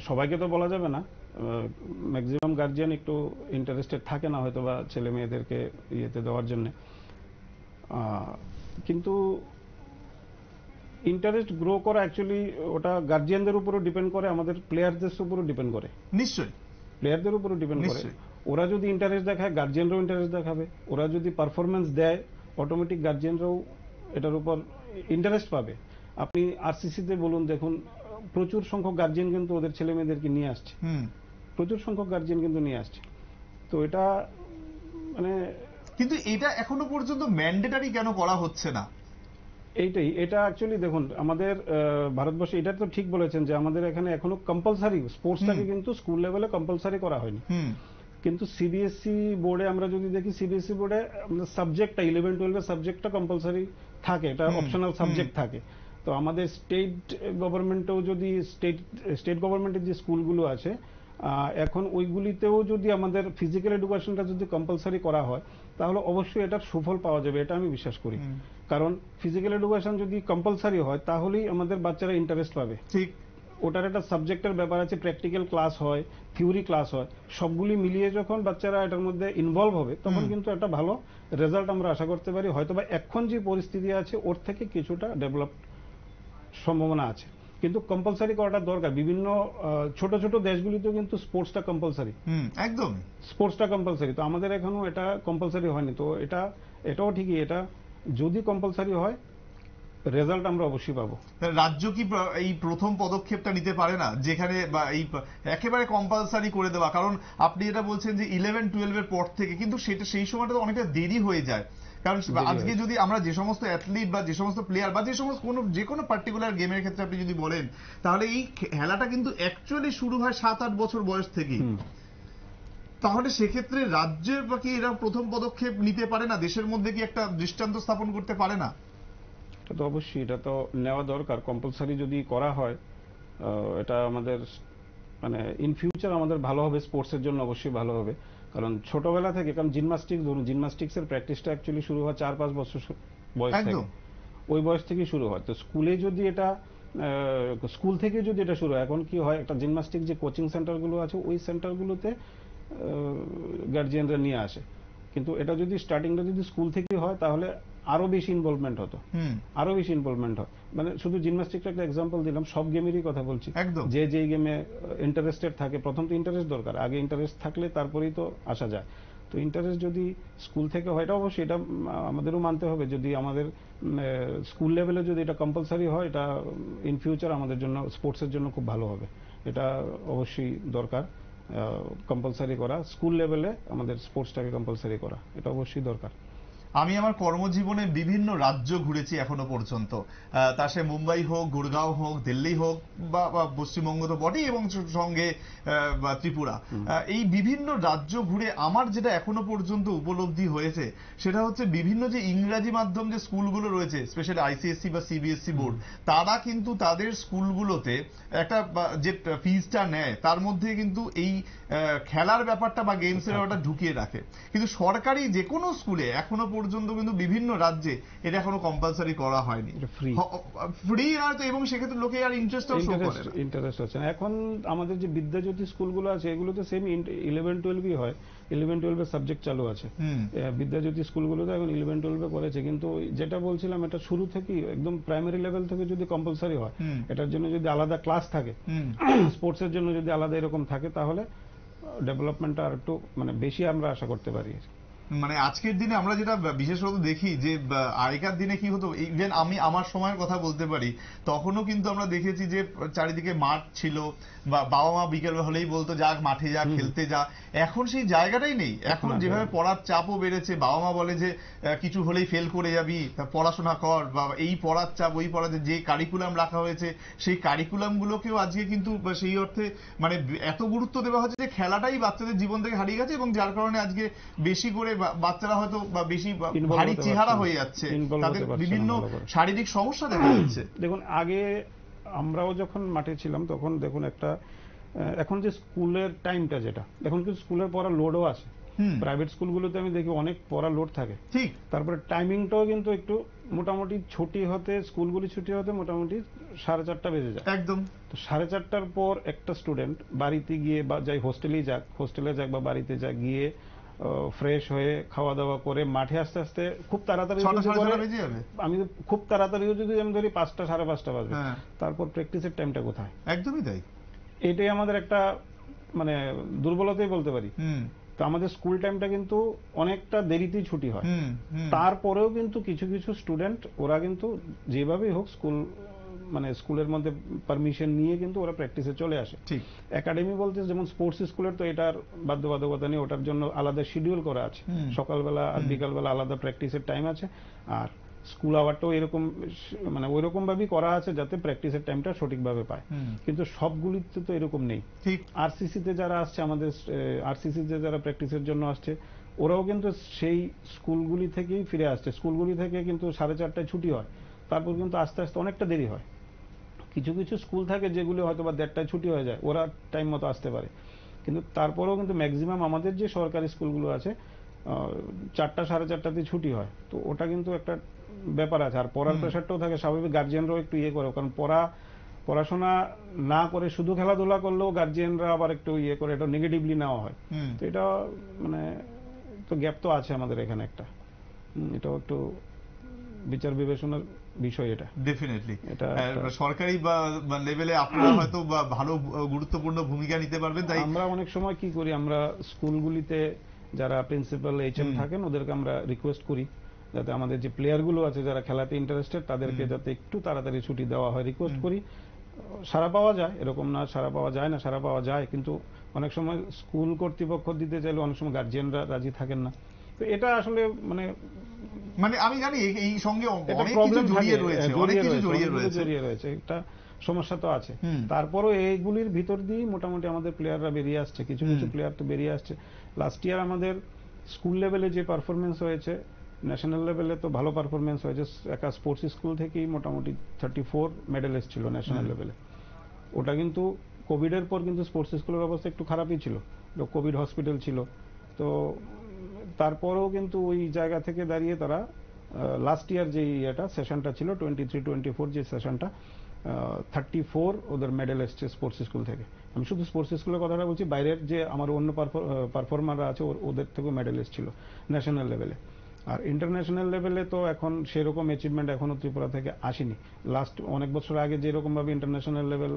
সবাইকে তো বলা যাবে না, ম্যাক্সিমাম গার্জিয়ান একটু ইন্টারেস্টেড থাকে না হয়তো বা ছেলে মেয়েদেরকে ইয়েতে দেওয়ার জন্য, কিন্তু ইন্টারেস্ট গ্রো করা অ্যাকচুয়ালি ওটা গার্জিয়ানদের উপরও ডিপেন্ড করে, আমাদের প্লেয়ারদের উপরও ডিপেন্ড করে। নিশ্চয়ই প্লেয়ারদের উপরও ডিপেন্ড করে। ওরা যদি ইন্টারেস্ট দেখায় গার্জিয়ানরাও ইন্টারেস্ট দেখাবে, ওরা যদি পারফরমেন্স দেয় অটোমেটিক গার্জিয়ানরাও এটার উপর ইন্টারেস্ট পাবে। আপনি আরসিসিতে বলুন, দেখুন প্রচুর সংখ্যক গার্জিয়ান কিন্তু ওদের ছেলে মেয়েদেরকে নিয়ে আসছে, প্রচুর সংখ্যক গার্জিয়ান কিন্তু নিয়ে আসছে। তো এটা মানে, কিন্তু এটা এখনো পর্যন্ত ম্যান্ডেটারি কেন করা হচ্ছে না? এটা অ্যাকচুয়ালি দেখুন আমাদের ভারতবর্ষে, এটা তো ঠিক বলেছেন যে আমাদের এখানে এখনো কম্পালসারি স্পোর্টসটাকে কিন্তু স্কুল লেভেলে কম্পালসারি করা হয়নি। কিন্তু সিবিএসই বোর্ডে আমরা যদি দেখি, সিবিএসই বোর্ডে সাবজেক্টটা 11-12 সাবজেক্টটা কম্পালসারি থাকে, এটা অপশনাল সাবজেক্ট থাকে। তো আমাদের স্টেট গভর্নমেন্টেও যদি স্টেট গভর্নমেন্টের যে স্কুলগুলো আছে এখন ওইগুলিতেও যদি আমাদের ফিজিক্যাল এডুকেশনটা যদি কম্পালসারি করা হয় তাহলে অবশ্যই এটার সুফল পাওয়া যাবে, এটা আমি বিশ্বাস করি। কারণ ফিজিক্যাল এডুকেশন যদি কম্পালসারি হয় তাহলেই আমাদের বাচ্চারা ইন্টারেস্ট পাবে। ঠিক, ওটার একটা সাবজেক্টের ব্যাপার আছে, প্র্যাকটিক্যাল ক্লাস হয়, থিওরি ক্লাস হয়, সবগুলি মিলিয়ে যখন বাচ্চারা এটার মধ্যে ইনভলভ হবে তখন কিন্তু একটা ভালো রেজাল্ট আমরা আশা করতে পারি। হয়তোবা এখন যে পরিস্থিতি আছে ওর থেকে কিছুটা ডেভেলপ সম্ভাবনা আছে, কিন্তু কম্পালসারি করাটা দরকার। বিভিন্ন ছোট ছোট দেশগুলিতেও কিন্তু স্পোর্টসটা কম্পালসারি, একদম স্পোর্টসটা কম্পালসারি। তো আমাদের এখনো এটা কম্পালসারি হয়নি। তো এটাও ঠিকই, এটা যদি কম্পালসারি হয় রেজাল্ট আমরা অবশ্যই পাবো। রাজ্য কি এই প্রথম পদক্ষেপটা নিতে পারে না, যেখানে বা এই একেবারে কম্পালসারি করে দেওয়া? কারণ আপনি এটা বলছেন যে 11-12 এর পর থেকে, কিন্তু সেটা সেই সময়টা তো অনেকটা দেরি হয়ে যায়। কারণ আজকে যদি আমরা যে সমস্ত অ্যাথলিট বা যে সমস্ত প্লেয়ার বা যে কোনো পার্টিকুলার গেমের ক্ষেত্রে আপনি যদি বলেন, তাহলে এই খেলাটা কিন্তু অ্যাকচুয়ালি শুরু হয় 7-8 বছর বয়স থেকে। তাহলে সেক্ষেত্রে রাজ্যের বাকি এরা প্রথম পদক্ষেপ নিতে পারে না? দেশের মধ্যে কি একটা দৃষ্টান্ত স্থাপন করতে পারে না? এটা তো অবশ্যই, এটা তো নেওয়া দরকার। কম্পালসারি যদি করা হয় এটা আমাদের মানে ইন ফিউচার আমাদের ভালো হবে, স্পোর্টসের জন্য অবশ্যই ভালো হবে। কারণ ছোটবেলা থেকে, কারণ জিমন্যাস্টিক্স ধরুন, জিমন্যাস্টিক্সের প্র্যাকটিসটা অ্যাকচুয়ালি শুরু হয় 4-5 বছর বয়স থেকে। ওই বয়স থেকে শুরু হয়। তো স্কুলে যদি এটা স্কুল থেকে যদি এটা শুরু হয়, এখন কি হয় একটা জিমন্যাস্টিক যে কোচিং সেন্টারগুলো আছে ওই সেন্টারগুলোতে গার্জিয়ানরা নিয়ে আসে, কিন্তু এটা যদি স্টার্টিংটা যদি স্কুল থেকে হয় তাহলে আরো বেশি ইনভলভমেন্ট হতো, আরো বেশি ইনভলভমেন্ট হয়। মানে শুধু জিমন্যাস্টিকটা একটা এক্সাম্পল দিলাম, সব গেমেরই কথা বলছি। একদম। যে যেই গেমে ইন্টারেস্টেড থাকে, প্রথম তো ইন্টারেস্ট দরকার, আগে ইন্টারেস্ট থাকলে তারপরেই তো আসা যায়। তো ইন্টারেস্ট যদি স্কুল থেকে হয়, এটা অবশ্যই এটা আমাদেরও মানতে হবে, যদি আমাদের স্কুল লেভেলে যদি এটা কম্পালসারি হয়, এটা ইন ফিউচার আমাদের জন্য স্পোর্টসের জন্য খুব ভালো হবে। এটা অবশ্যই দরকার কম্পালসারি করা, স্কুল লেভেলে আমাদের স্পোর্টসটাকে কম্পালসারি করা, এটা অবশ্যই দরকার। আমি আমার কর্মজীবনে বিভিন্ন রাজ্য ঘুরেছি এখনো পর্যন্ত, তা সে মুম্বাই হোক, গুরগাঁও হোক, দিল্লি হোক, বা পশ্চিমবঙ্গ তো বটেই, এবং সঙ্গে বা ত্রিপুরা। এই বিভিন্ন রাজ্য ঘুরে আমার যেটা এখনো পর্যন্ত উপলব্ধি হয়েছে সেটা হচ্ছে বিভিন্ন যে ইংরাজি মাধ্যম যে স্কুলগুলো রয়েছে, স্পেশালি আইসিএসসি বা সিবিএসসি বোর্ড, তারা কিন্তু তাদের স্কুলগুলোতে একটা যে ফিজটা নেয় তার মধ্যে কিন্তু এই খেলার ব্যাপারটা বা গেমসের ব্যাপারটা ঢুকিয়ে রাখে। কিন্তু সরকারি যে কোনো স্কুলে এখনো পর্যন্ত কিন্তু বিভিন্ন রাজ্যে এটা এখনো কম্পালসারি করা হয়নি, ফ্রি আর, এবং সেক্ষেত্রে লোকে আর ইন্টারেস্ট আছে না। এখন আমাদের যে বিদ্যাজ্যোতি স্কুলগুলো আছে এগুলোতে সেম 11-12ই হয়, 11-12 সাবজেক্ট চালু আছে। বিদ্যাজ্যোতি স্কুলগুলোতে এখন 11-12 করেছে, কিন্তু যেটা বলছিলাম এটা শুরু থেকেই একদম প্রাইমারি লেভেল থেকে যদি কম্পালসারি হয়, এটার জন্য যদি আলাদা ক্লাস থাকে, স্পোর্টসের জন্য যদি আলাদা এরকম থাকে, তাহলে ডেভেলপমেন্টটা আর একটু মানে বেশি আমরা আশা করতে পারি। মানে আজকের দিনে আমরা যেটা বিশেষত দেখি যে আগেকার দিনে কি হতো, ইভেন আমি আমার সময়ের কথা বলতে পারি, তখনও কিন্তু আমরা দেখেছি যে চারিদিকে মাঠ ছিল, বা বাবা মা বিকেল হলেই বলতো যা মাঠে যা, খেলতে যা। এখন সেই জায়গাটাই নেই। এখন যেভাবে পড়ার চাপও বেড়েছে, বাবা মা বলে যে কিছু হলেই ফেল করে যাবি, পড়াশোনা কর, বা এই পড়ার চাপ, ওই পড়া, যে কারিকুলাম রাখা হয়েছে সেই কারিকুলাম গুলোকেও আজকে কিন্তু সেই অর্থে মানে এত গুরুত্ব দেওয়া হচ্ছে যে খেলাটাই বাচ্চাদের জীবন থেকে হারিয়ে গেছে, এবং যার কারণে আজকে বেশি করে বাচ্চারা হয়তো বা বেশি ভারী চেহারা হয়ে যাচ্ছে, তাদের বিভিন্ন শারীরিক সমস্যা দেখা যাচ্ছে। দেখুন আগে আমরাও যখন মাঠে ছিলাম তখন দেখুন একটা, এখন যে স্কুলের টাইমটা যেটা, এখন কিন্তু স্কুলের পড়ার লোডও আছে। প্রাইভেট স্কুলগুলোতে আমি দেখি অনেক পড়ার লোড থাকে, ঠিক। তারপরে টাইমিংটাও কিন্তু একটু মোটামুটি ছুটি হতে, স্কুলগুলি ছুটি হতে মোটামুটি 4:30 বেজে যায় একদম। তো 4:30 পর একটা স্টুডেন্ট বাড়িতে গিয়ে, বা যাই হোস্টেলে যাক বা বাড়িতে যাক, গিয়ে ফ্রেশ হয়ে খাওয়া দাওয়া করে মাঠে আস্তে আস্তে খুব তাড়াতাড়ি, আমি খুব তাড়াতাড়িও যদি আমি ধরি 5টা 5:30 বাজবে, তারপর প্র্যাকটিসের টাইমটা কোথায়? একদমই তাই। এটাই আমাদের একটা মানে দুর্বলতাই বলতে পারি। তো আমাদের স্কুল টাইমটা কিন্তু অনেকটা দেরিতেই ছুটি হয়, তারপরেও কিন্তু কিছু কিছু স্টুডেন্ট ওরা কিন্তু যেভাবেই হোক স্কুল মানে স্কুলের মধ্যে পারমিশন নিয়ে কিন্তু ওরা প্র্যাকটিসে চলে আসে। একাডেমি বলতে যেমন স্পোর্টস স্কুলের তো এটার বাধ্যবাধকতা নেই, ওটার জন্য আলাদা শিডিউল করা আছে, সকালবেলা আর বিকালবেলা আলাদা প্র্যাকটিসের টাইম আছে, আর স্কুল আওয়ারটাও এরকম মানে ওইরকম ভাবেই করা আছে যাতে প্র্যাকটিসের টাইমটা সঠিকভাবে পায়। কিন্তু সবগুলিতে তো এরকম নেই। আরসিসিতে যারা আসছে, আমাদের আরসিসিতে যারা প্র্যাকটিসের জন্য আসছে, ওরাও কিন্তু সেই স্কুলগুলি থেকেই ফিরে আসছে। স্কুলগুলি থেকে কিন্তু 4:30টায় ছুটি হয়, তারপর কিন্তু আস্তে আস্তে অনেকটা দেরি হয়। কিছু কিছু স্কুল থাকে যেগুলি হয়তো বা 1:30টায় ছুটি হয়ে যায়, ওরা টাইম মতো আসতে পারে, কিন্তু তারপরেও কিন্তু ম্যাক্সিমাম আমাদের যে সরকারি স্কুলগুলো আছে 4টা 4:30টাতে ছুটি হয়। তো ওটা কিন্তু একটা ব্যাপার আছে। আর পড়ার প্রেশারটাও থাকে, স্বাভাবিক গার্জিয়ানরাও একটু ইয়ে করে, কারণ পড়াশোনা না করে শুধু খেলাধুলা করলেও গার্জিয়ানরা আবার একটু ইয়ে করে, এটা নেগেটিভলি নেওয়া হয়। তো এটা মানে তো গ্যাপ তো আছে আমাদের এখানে একটা, এটাও একটু বিচার বিবেচনার বিষয়। এটা ডেফিনেটলি সরকারি বা লেভেলে আপনারা হয়তো ভালো গুরুত্বপূর্ণ ভূমিকা নিতে পারবেন। তাই আমরা অনেক সময় কি করি, আমরা স্কুলগুলিতে যারা প্রিন্সিপাল এইচএম থাকেন ওদেরকে আমরা রিকোয়েস্ট করি যাতে আমাদের যে প্লেয়ারগুলো আছে যারা খেলাতে ইন্টারেস্টেড তাদেরকে যাতে একটু তাড়াতাড়ি ছুটি দেওয়া হয়, রিকোয়েস্ট করি। সারা পাওয়া যায়, এরকম না সারা পাওয়া যায় না, সারা পাওয়া যায়, কিন্তু অনেক সময় স্কুল কর্তৃপক্ষ দিতে চাইলে অনেক সময় গার্জিয়ানরা রাজি থাকেন না। তো এটা আসলে মানে আমি জানি এই সঙ্গে অনেক কিছু জড়িয়ে রয়েছে, একটা সমস্যা তো আছে। তারপরও এইগুলির ভিতর দিয়ে মোটামুটি আমাদের প্লেয়াররা বেরিয়ে আসছে, কিছু কিছু প্লেয়ার তো বেরিয়ে আসছে। লাস্ট ইয়ার আমাদের স্কুল লেভেলে যে পারফরমেন্স হয়েছে, ন্যাশনাল লেভেলে তো ভালো পারফরমেন্স হয়েছে। একটা স্পোর্টস স্কুল থেকেই মোটামুটি 34 মেডেল এসেছিল ন্যাশনাল লেভেলে। ওটা কিন্তু কোভিডের পর কিন্তু স্পোর্টস স্কুলের অবস্থা একটু খারাপই ছিল, কোভিড হসপিটাল ছিল। তো তারপরেও কিন্তু ওই জায়গা থেকে দাঁড়িয়ে তারা লাস্ট ইয়ার যে এটা সেশনটা ছিল 23-24 যে সেশনটা 34 ওদের মেডেল এসছে স্পোর্টস স্কুল থেকে। আমি শুধু স্পোর্টস স্কুলের কথাটা বলছি, বাইরের যে আমার অন্য পারফর্মাররা আছে ওদের থেকেও মেডেল এসেছিল ন্যাশনাল লেভেলে। আর ইন্টারন্যাশনাল লেভেলে তো এখন সেরকম অ্যাচিভমেন্ট এখনো ত্রিপুরা থেকে আসেনি। লাস্ট অনেক বছর আগে যেরকম ভাবে ইন্টারন্যাশনাল লেভেল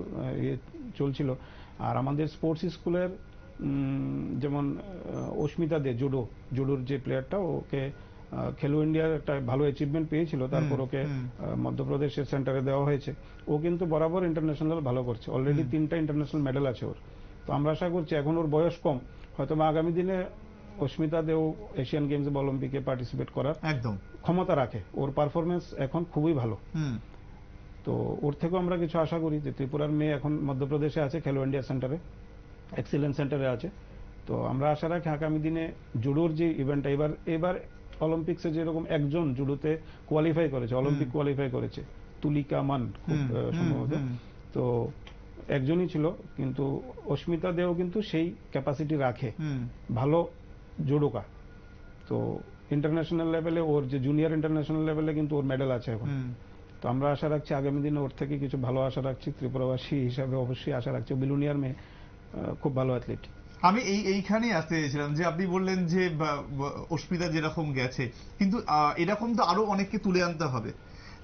চলছিল, আর আমাদের স্পোর্টস স্কুলের যেমন অস্মিতা দে জুডোর যে প্লেয়ারটা, ওকে খেলো ইন্ডিয়ার একটা ভালো অ্যাচিভমেন্ট পেয়েছিল, তারপর ওকে মধ্যপ্রদেশের সেন্টারে দেওয়া হয়েছে। ও কিন্তু বরাবর ইন্টারন্যাশনাল ভালো করছে, অলরেডি 3টা ইন্টারন্যাশনাল মেডেল আছে ওর। তো আমরা আশা করছি, এখন ওর বয়স কম, হয়তো আগামী দিনে অস্মিতা দেও এশিয়ান গেমস বা অলিম্পিকে পার্টিসিপেট করার একদম ক্ষমতা রাখে। ওর পারফরমেন্স এখন খুবই ভালো। তো ওর থেকেও আমরা কিছু আশা করি যে ত্রিপুরার মেয়ে এখন মধ্যপ্রদেশে আছে, খেলো ইন্ডিয়া সেন্টারে, এক্সিলেন্স সেন্টারে আছে। তো আমরা আশা রাখি আগামী দিনে জুডোর যে ইভেন্টটা, এবার অলিম্পিক্সে যেরকম একজন জুডোতে কোয়ালিফাই করেছে, অলিম্পিক কোয়ালিফাই করেছে, তুলিকা মান খুব সম্ভবত, তো একজনই ছিল, কিন্তু অস্মিতা দেও কিন্তু সেই ক্যাপাসিটি রাখে, ভালো জুডোকা। তো ইন্টারন্যাশনাল লেভেলে ওর যে জুনিয়র ইন্টারন্যাশনাল লেভেলে কিন্তু ওর মেডেল আছে এখন। তো আমরা আশা রাখছি আগামী দিনে ওর থেকে কিছু ভালো আশা রাখছি। ত্রিপুরাবাসী হিসাবে অবশ্যই আশা রাখছি। বিলুনিয়ার মেয়ে খুব ভালো অ্যাথলিট। আমি এইখানেই আসতে চেয়েছিলাম যে আপনি বললেন যে অস্মিতা যেরকম গেছে, কিন্তু এরকম তো আরো অনেককে তুলে আনতে হবে,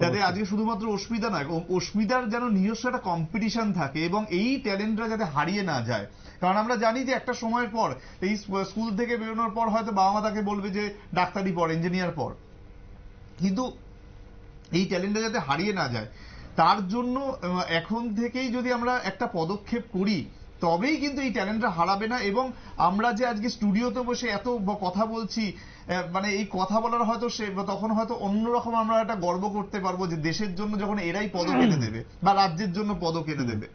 যাতে আজকে শুধুমাত্র অস্মিতা নয়, অস্মিতার যেন নিজস্ব একটা কম্পিটিশন থাকে এবং এই ট্যালেন্টটা যাতে হারিয়ে না যায়। কারণ আমরা জানি যে একটা সময়ের পর, এই স্কুল থেকে বেরোনোর পর হয়তো বাবা মা তাকে বলবে যে ডাক্তারি পড়, ইঞ্জিনিয়ার পড়, কিন্তু এই ট্যালেন্টটা যাতে হারিয়ে না যায়, তার জন্য এখন থেকেই যদি আমরা একটা পদক্ষেপ করি, তবেই কিন্তু এই ট্যালেন্টটা হারাবে না। এবং আমরা যে আজকে স্টুডিওতে বসে এত কথা বলছি, মানে এই কথা বলার হয়তো তখন হয়তো অন্যরকম আমরা একটা গর্ব করতে পারবো যে দেশের জন্য যখন এরাই পদক এনে দেবে বা রাজ্যের জন্য পদক এনে দেবে।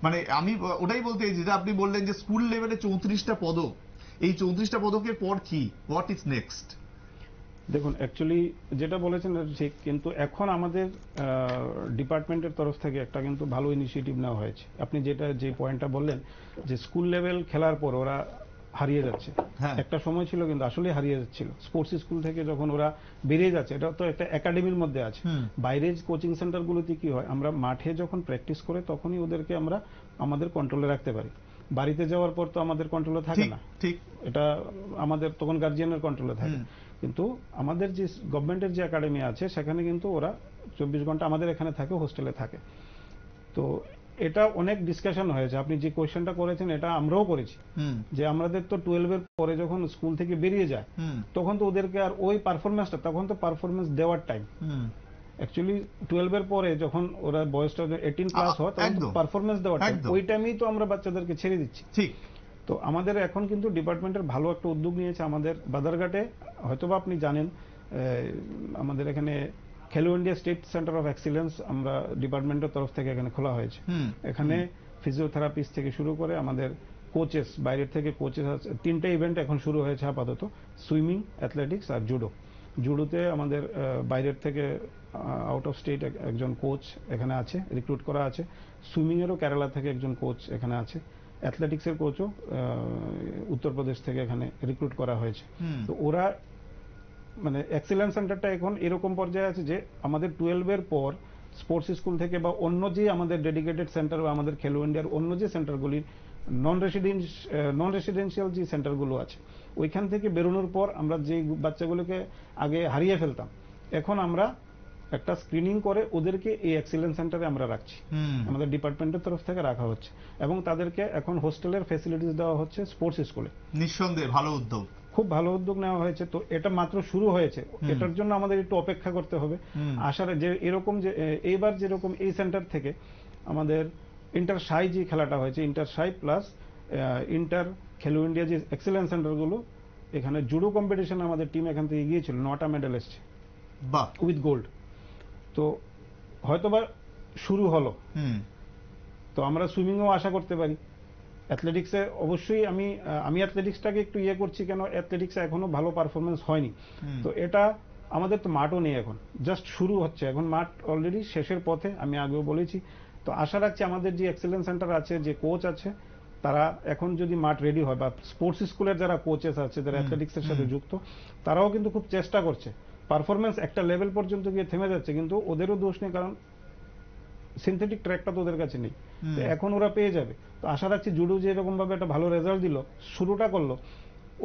মানে আমি ওটাই বলতে যেটা আপনি বললেন যে স্কুল লেভেলে 34টা পদক, এই 34টা পদকের পর কি, হোয়াট ইজ নেক্সট? দেখুন, অ্যাকচুয়ালি যেটা বলেছেন ঠিক, কিন্তু এখন আমাদের ডিপার্টমেন্টের তরফ থেকে একটা কিন্তু ভালো ইনিশিয়েটিভ নেওয়া হয়েছে। আপনি যে পয়েন্টটা বললেন যে স্কুল লেভেল খেলার পর ওরা হারিয়ে যাচ্ছে, একটা সময় ছিল কিন্তু আসলে হারিয়ে যাচ্ছিল। স্পোর্টস স্কুল থেকে যখন ওরা বেরিয়ে যাচ্ছে, এটা তো একটা একাডেমির মধ্যে আছে। বাইরে কোচিং সেন্টারগুলোতে কি হয়, আমরা মাঠে যখন প্র্যাকটিস করে তখনই ওদেরকে আমরা আমাদের কন্ট্রোলে রাখতে পারি। বাড়িতে যাওয়ার পর তো আমাদের কন্ট্রোলে থাকে না, ঠিক, এটা আমাদের তখন গার্জিয়ানের কন্ট্রোলে থাকে। কিন্তু আমাদের যে গভর্নমেন্টের যে একাডেমি আছে, সেখানে কিন্তু ওরা 24 ঘন্টা আমাদের এখানে থাকে, হোস্টেলে থাকে। তো এটা অনেক ডিসকাশন হয়েছে। আপনি যে কোয়েশ্চেনটা করেছেন এটা আমরাও করেছি, যে আমাদের তো 12 এর পরে যখন স্কুল থেকে বেরিয়ে যায়, তখন তো ওদেরকে আর ওই পারফরমেন্সটা, তখন তো পারফরমেন্স দেওয়ার টাইম। অ্যাকচুয়ালি 12 এর পরে যখন ওরা বয়সটা 18 প্লাস হয়, তখন পারফরমেন্স দেওয়ার টাইম, ওই টাইমেই তো আমরা বাচ্চাদেরকে ছেড়ে দিচ্ছি। ঠিক। তো আমাদের এখন কিন্তু ডিপার্টমেন্টের ভালো একটা উদ্যোগ নিয়েছে। আমাদের বাদারঘাটে, হয়তোবা আপনি জানেন, আমাদের এখানে খেলো India state centre of excellence আমরা ডিপার্টমেন্টের তরফ থেকে এখানে খোলা হয়েছে। এখানে ফিজিওথেরাপিস্ট থেকে শুরু করে আমাদের কোচেস, বাইরের থেকে কোচেস আছে। 3টে ইভেন্ট এখন শুরু হয়েছে আপাতত, সুইমিং, অ্যাথলেটিক্স আর জুডো। জুডোতে আমাদের বাইরের থেকে আউট অফ স্টেট একজন কোচ এখানে আছে, রিক্রুট করা আছে। সুইমিং এরও কেরালা থেকে একজন কোচ এখানে আছে। অ্যাথলেটিক্সের কোচও উত্তরপ্রদেশ থেকে এখানে রিক্রুট করা হয়েছে। তো ওরা মানে এক্সিলেন্স সেন্টারটা এখন এরকম পর্যায়ে আছে যে আমাদের 12 এর পর স্পোর্টস স্কুল থেকে বা অন্য যে আমাদের ডেডিকেটেড সেন্টার বা আমাদের খেলো ইন্ডিয়ার অন্য যে সেন্টারগুলির নন রেসিডেন্সিয়াল যে সেন্টারগুলো আছে, ওইখান থেকে বেরোনোর পর আমরা যে বাচ্চাগুলোকে আগে হারিয়ে ফেলতাম, এখন আমরা একটা স্ক্রিনিং করে ওদেরকে এই এক্সিলেন্স সেন্টারে আমরা রাখছি, আমাদের ডিপার্টমেন্টের তরফ থেকে রাখা হচ্ছে। এবং তাদেরকে এখন হোস্টেলের ফ্যাসিলিটিস দেওয়া হচ্ছে স্পোর্টস স্কুলে। নিঃসন্দেহে ভালো উদ্যোগ, খুব ভালো উদ্যোগ নেওয়া হয়েছে। তো এটা মাত্র শুরু হয়েছে, এটার জন্য আমাদের একটু অপেক্ষা করতে হবে। আশার যে এরকম যে এইবার যেরকম এই সেন্টার থেকে আমাদের ইন্টার সাই যে খেলাটা হয়েছে, ইন্টার সাই প্লাস ইন্টার খেলো ইন্ডিয়া যে এক্সিলেন্স সেন্টারগুলো, এখানে জুডো কম্পিটিশন আমাদের টিম এখান থেকে গিয়েছিল, 9টা মেডেল এসছে উইথ গোল্ড। তো হয়তোবা শুরু হলো, তো আমরা সুইমিংও আশা করতে পারি। অ্যাথলেটিক্সে অবশ্যই আমি অ্যাথলেটিক্সটাকে একটু করছি, কেন অ্যাথলেটিক্সে এখনো ভালো পারফরমেন্স হয়নি। তো এটা আমাদের তো মাঠও নেই, এখন জাস্ট শুরু হচ্ছে, এখন মাঠ অলরেডি শেষের পথে, আমি আগেও বলেছি। তো আশা রাখছি আমাদের যে এক্সেলেন্স সেন্টার আছে, যে কোচ আছে, তারা এখন যদি মাঠ রেডি হয়, বা স্পোর্টস স্কুলের যারা কোচেস আছে যারা অ্যাথলেটিক্সের সাথে যুক্ত, তারাও কিন্তু খুব চেষ্টা করছে পারফরমেন্স একটা লেভেল পর্যন্ত গিয়ে থেমে যাচ্ছে, কিন্তু ওদেরও দোষ নেই, কারণ সিনথেটিক ট্র্যাকটা তো ওদের কাছে নেই। তো এখন ওরা পেয়ে যাবে। তো আশা রাখছি জুডো যে এরকম ভাবে একটা ভালো রেজাল্ট দিল, শুরুটা করলো,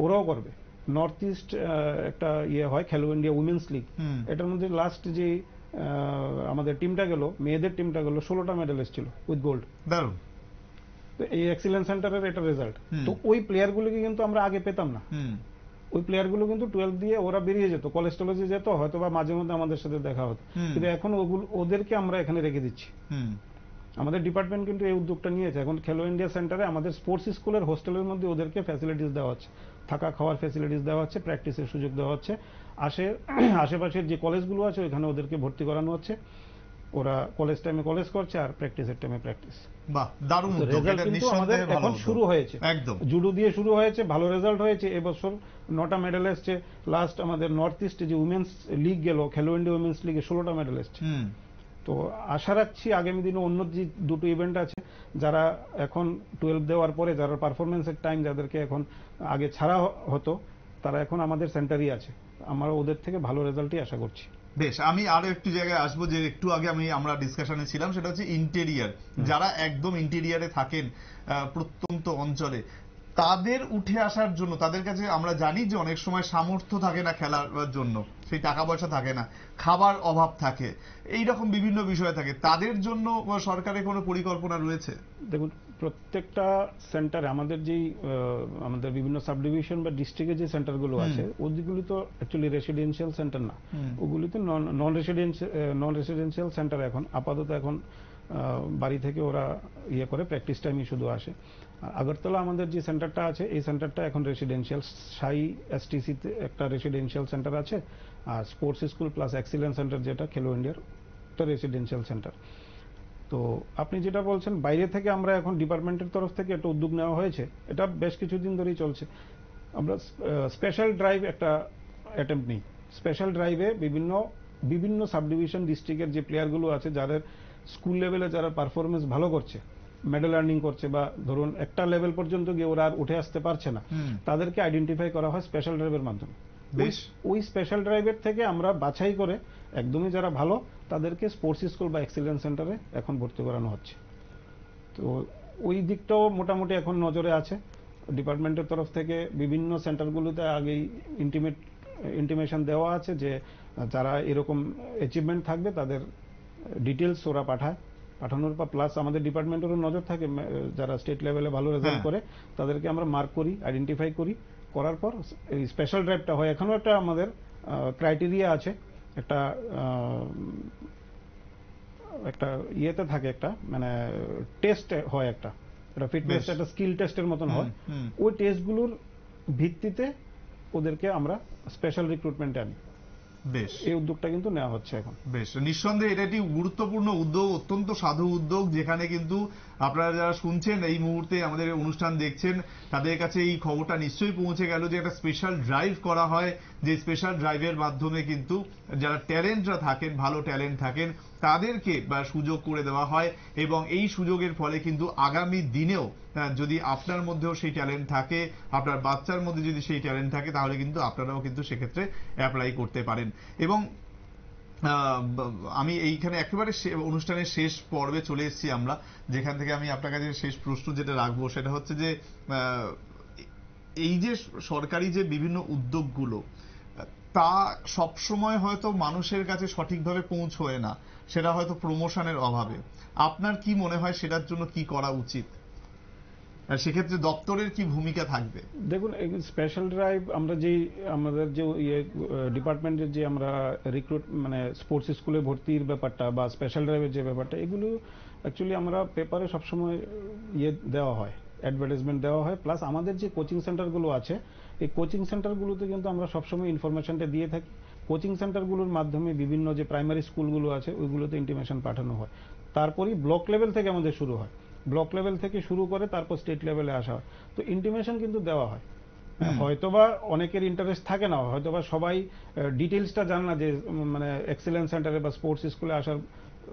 ওরাও করবে। নর্থ ইস্ট একটা ইয়ে হয়, খেলো ইন্ডিয়া উইমেন্স লিগ, এটার মধ্যে লাস্ট যে আমাদের টিমটা গেল, মেয়েদের টিমটা গেল, 16টা মেডেল এসেছিল উইথ গোল্ড। দারুণ। তো এই এক্সিলেন্স সেন্টারের এটা রেজাল্ট। তো ওই প্লেয়ারগুলোকে কিন্তু আমরা আগে পেতাম না। ওই প্লেয়ারগুলো কিন্তু 12 দিয়ে ওরা বেরিয়ে যেত, কলেজ টলেজে যেত, হয়তো বা মাঝে মধ্যে আমাদের সাথে দেখা হতো, কিন্তু এখন ওদেরকে আমরা এখানে রেখে দিচ্ছি। আমাদের ডিপার্টমেন্ট কিন্তু এই উদ্যোগটা নিয়েছে। এখন খেলো ইন্ডিয়া সেন্টারে আমাদের স্পোর্টস স্কুলের হোস্টেলের মধ্যে ওদেরকে ফ্যাসিলিটিস দেওয়া হচ্ছে, থাকা খাওয়ার ফ্যাসিলিটিস দেওয়া হচ্ছে, প্র্যাকটিসের সুযোগ দেওয়া হচ্ছে। আশেপাশের যে কলেজগুলো আছে ওইখানে ওদেরকে ভর্তি করানো হচ্ছে, ওরা কলেজ টাইমে কলেজ করছে আর প্র্যাকটিসের টাইমে প্র্যাকটিস। বাহ, দারুণ উদ্যোগ। এটা কিন্তু আমাদের নিঃসন্দেহে ভালো এখন উদ্যোগ। শুরু হয়েছে, একদম জুডো দিয়ে শুরু হয়েছে, ভালো রেজাল্ট হয়েছে। এবছর 9টা মেডেল এসছে। লাস্ট আমাদের নর্থ ইস্টে যে উইমেন্স লিগ গেল, খেলো ইন্ডিয়া উইমেন্স লিগে 16টা মেডেল এসছে। তো আশা রাখছি আগামী দিনে অন্য যে দুটো ইভেন্ট আছে, যারা এখন 12 দেওয়ার পরে যারা পারফরমেন্সের টাইম যাদেরকে এখন আগে ছাড়া হতো, তারা এখন আমাদের সেন্টারই আছে। আমরা ওদের থেকে ভালো রেজাল্টই আশা করছি। বেশ, আমি আরো একটু জায়গায় আসবো, যে একটু আগে আমরা ডিসকাশনে ছিলাম, সেটা হচ্ছে ইন্টেরিয়ার। যারা একদম ইন্টেরিয়ারে থাকেন, প্রত্যন্ত অঞ্চলে, তাদের উঠে আসার জন্য, তাদের কাছে আমরা জানি যে অনেক সময় সামর্থ্য থাকে না খেলার জন্য, সেই টাকা পয়সা থাকে না, খাবার অভাব থাকে, এই রকম বিভিন্ন বিষয় থাকে, তাদের জন্য সরকারের কোনো পরিকল্পনা রয়েছে? দেখুন, প্রত্যেকটা সেন্টারে আমাদের যেই আমাদের বিভিন্ন সাব ডিভিশন বা ডিস্ট্রিক্টে যে সেন্টারগুলো আছে, ওইগুলি তো অ্যাকচুয়ালি রেসিডেন্সিয়াল সেন্টার না, ওগুলিতে নন রেসিডেন্সিয়াল সেন্টার। এখন আপাতত এখন বাড়ি থেকে ওরা ইয়ে করে, প্র্যাকটিস টাইমই শুধু আসে। আগরতলা আমাদের যে সেন্টারটা আছে, এই সেন্টারটা এখন রেসিডেন্সিয়াল। সাই এসটিসিতে একটা রেসিডেন্সিয়াল সেন্টার আছে, আর sports school plus excellence centre যেটা খেলো ইন্ডিয়ার, একটা রেসিডেন্সিয়াল সেন্টার। তো আপনি যেটা বলছেন, বাইরে থেকে আমরা এখন ডিপার্টমেন্টের তরফ থেকে একটা উদ্যোগ নেওয়া হয়েছে, এটা বেশ কিছুদিন ধরেই চলছে। আমরা স্পেশাল ড্রাইভ একটা অ্যাটেম্প নিই। স্পেশাল ড্রাইভে বিভিন্ন সাব ডিভিশন ডিস্ট্রিক্টের যে প্লেয়ারগুলো আছে, যাদের স্কুল লেভেলে যারা পারফরমেন্স ভালো করছে, মেডেল আর্নিং করছে, বা ধরুন একটা লেভেল পর্যন্ত গিয়ে ওরা আর উঠে আসতে পারছে না, তাদেরকে আইডেন্টিফাই করা হয় স্পেশাল ড্রাইভের মাধ্যমে। ওই স্পেশাল ড্রাইভের থেকে আমরা বাছাই করে একদমই যারা ভালো, তাদেরকে স্পোর্টস স্কুল বা এক্সিলেন্স সেন্টারে এখন ভর্তি করানো হচ্ছে। তো ওই দিকটাও মোটামুটি এখন নজরে আছে ডিপার্টমেন্টের তরফ থেকে। বিভিন্ন সেন্টারগুলোতে আগেই ইন্টিমেশন দেওয়া আছে যে যারা এরকম অ্যাচিভমেন্ট থাকবে তাদের ডিটেলস ওরা পাঠানোর পর, প্লাস আমাদের ডিপার্টমেন্টেরও নজর থাকে, যারা স্টেট লেভেলে ভালো রেজাল্ট করে তাদেরকে আমরা মার্ক করি, আইডেন্টিফাই করি, করার পর এই স্পেশাল ড্রাইভটা হয়। এখনো একটা আমাদের ক্রাইটেরিয়া আছে, একটা ইয়েতে থাকে, একটা মানে টেস্ট হয়, একটা ফিটনেস, একটা স্কিল টেস্টের মতন হয়। ওই টেস্টগুলোর ভিত্তিতে ওদেরকে আমরা স্পেশাল রিক্রুটমেন্টে আনি। বেশ, এই উদ্যোগটা কিন্তু নেওয়া হচ্ছে এখন। বেশ, নিঃসন্দেহে এটা একটি গুরুত্বপূর্ণ উদ্যোগ, অত্যন্ত সাধু উদ্যোগ, যেখানে কিন্তু আপনারা যারা শুনছেন এই মুহূর্তে আমাদের অনুষ্ঠান দেখছেন, তাদের কাছে এই খবরটা নিশ্চয়ই পৌঁছে গেল যে একটা স্পেশাল ড্রাইভ করা হয়, যে স্পেশাল ড্রাইভের মাধ্যমে কিন্তু যারা ট্যালেন্টরা থাকেন, ভালো ট্যালেন্ট থাকেন, তাদেরকে সুযোগ করে দেওয়া হয়। এবং এই সুযোগের ফলে কিন্তু আগামী দিনেও যদি আপনার মধ্যেও সেই ট্যালেন্ট থাকে, আপনার বাচ্চার মধ্যে যদি সেই ট্যালেন্ট থাকে, তাহলে কিন্তু আপনারাও কিন্তু সেক্ষেত্রে অ্যাপ্লাই করতে পারেন। এবং আমি এইখানে একেবারে অনুষ্ঠানের শেষ পর্বে চলে এসেছি আমরা, যেখান থেকে আমি আপনার কাছে শেষ প্রশ্ন যেটা রাখবো, সেটা হচ্ছে যে এই যে সরকারি যে বিভিন্ন উদ্যোগগুলো, তা সবসময় হয়তো মানুষের কাছে সঠিকভাবে পৌঁছয় না, সেটা হয়তো প্রমোশনের অভাবে। আপনার কি মনে হয় সেটার জন্য কি করা উচিত, আর সেক্ষেত্রে দপ্তরের কি ভূমিকা থাকবে? দেখুন, স্পেশাল ড্রাইভ আমরা আমাদের যে ডিপার্টমেন্টের যে আমরা রিক্রুট মানে স্পোর্টস স্কুলে ভর্তির ব্যাপারটা বা স্পেশাল ড্রাইভের যে ব্যাপারটা, এগুলো অ্যাকচুয়ালি আমরা পেপারে সবসময় দেওয়া হয়, অ্যাডভার্টাইজমেন্ট দেওয়া হয়। প্লাস আমাদের যে কোচিং সেন্টারগুলো আছে, এই কোচিং সেন্টারগুলোতে কিন্তু আমরা সবসময় ইনফরমেশনটা দিয়ে থাকি। কোচিং সেন্টারগুলোর মাধ্যমে বিভিন্ন যে প্রাইমারি স্কুলগুলো আছে ওইগুলোতে ইন্টিমেশন পাঠানো হয়। তারপরেই ব্লক লেভেল থেকে আমাদের শুরু হয়, ব্লক লেভেল থেকে শুরু করে তারপর স্টেট লেভেলে আসা হয়। তো ইন্টিমেশন কিন্তু দেওয়া হয়। হয়তোবা অনেকের ইন্টারেস্ট থাকে না, হয়তোবা সবাই ডিটেলসটা জান না যে মানে এক্সেলেন্স সেন্টারে বা স্পোর্টস স্কুলে আসার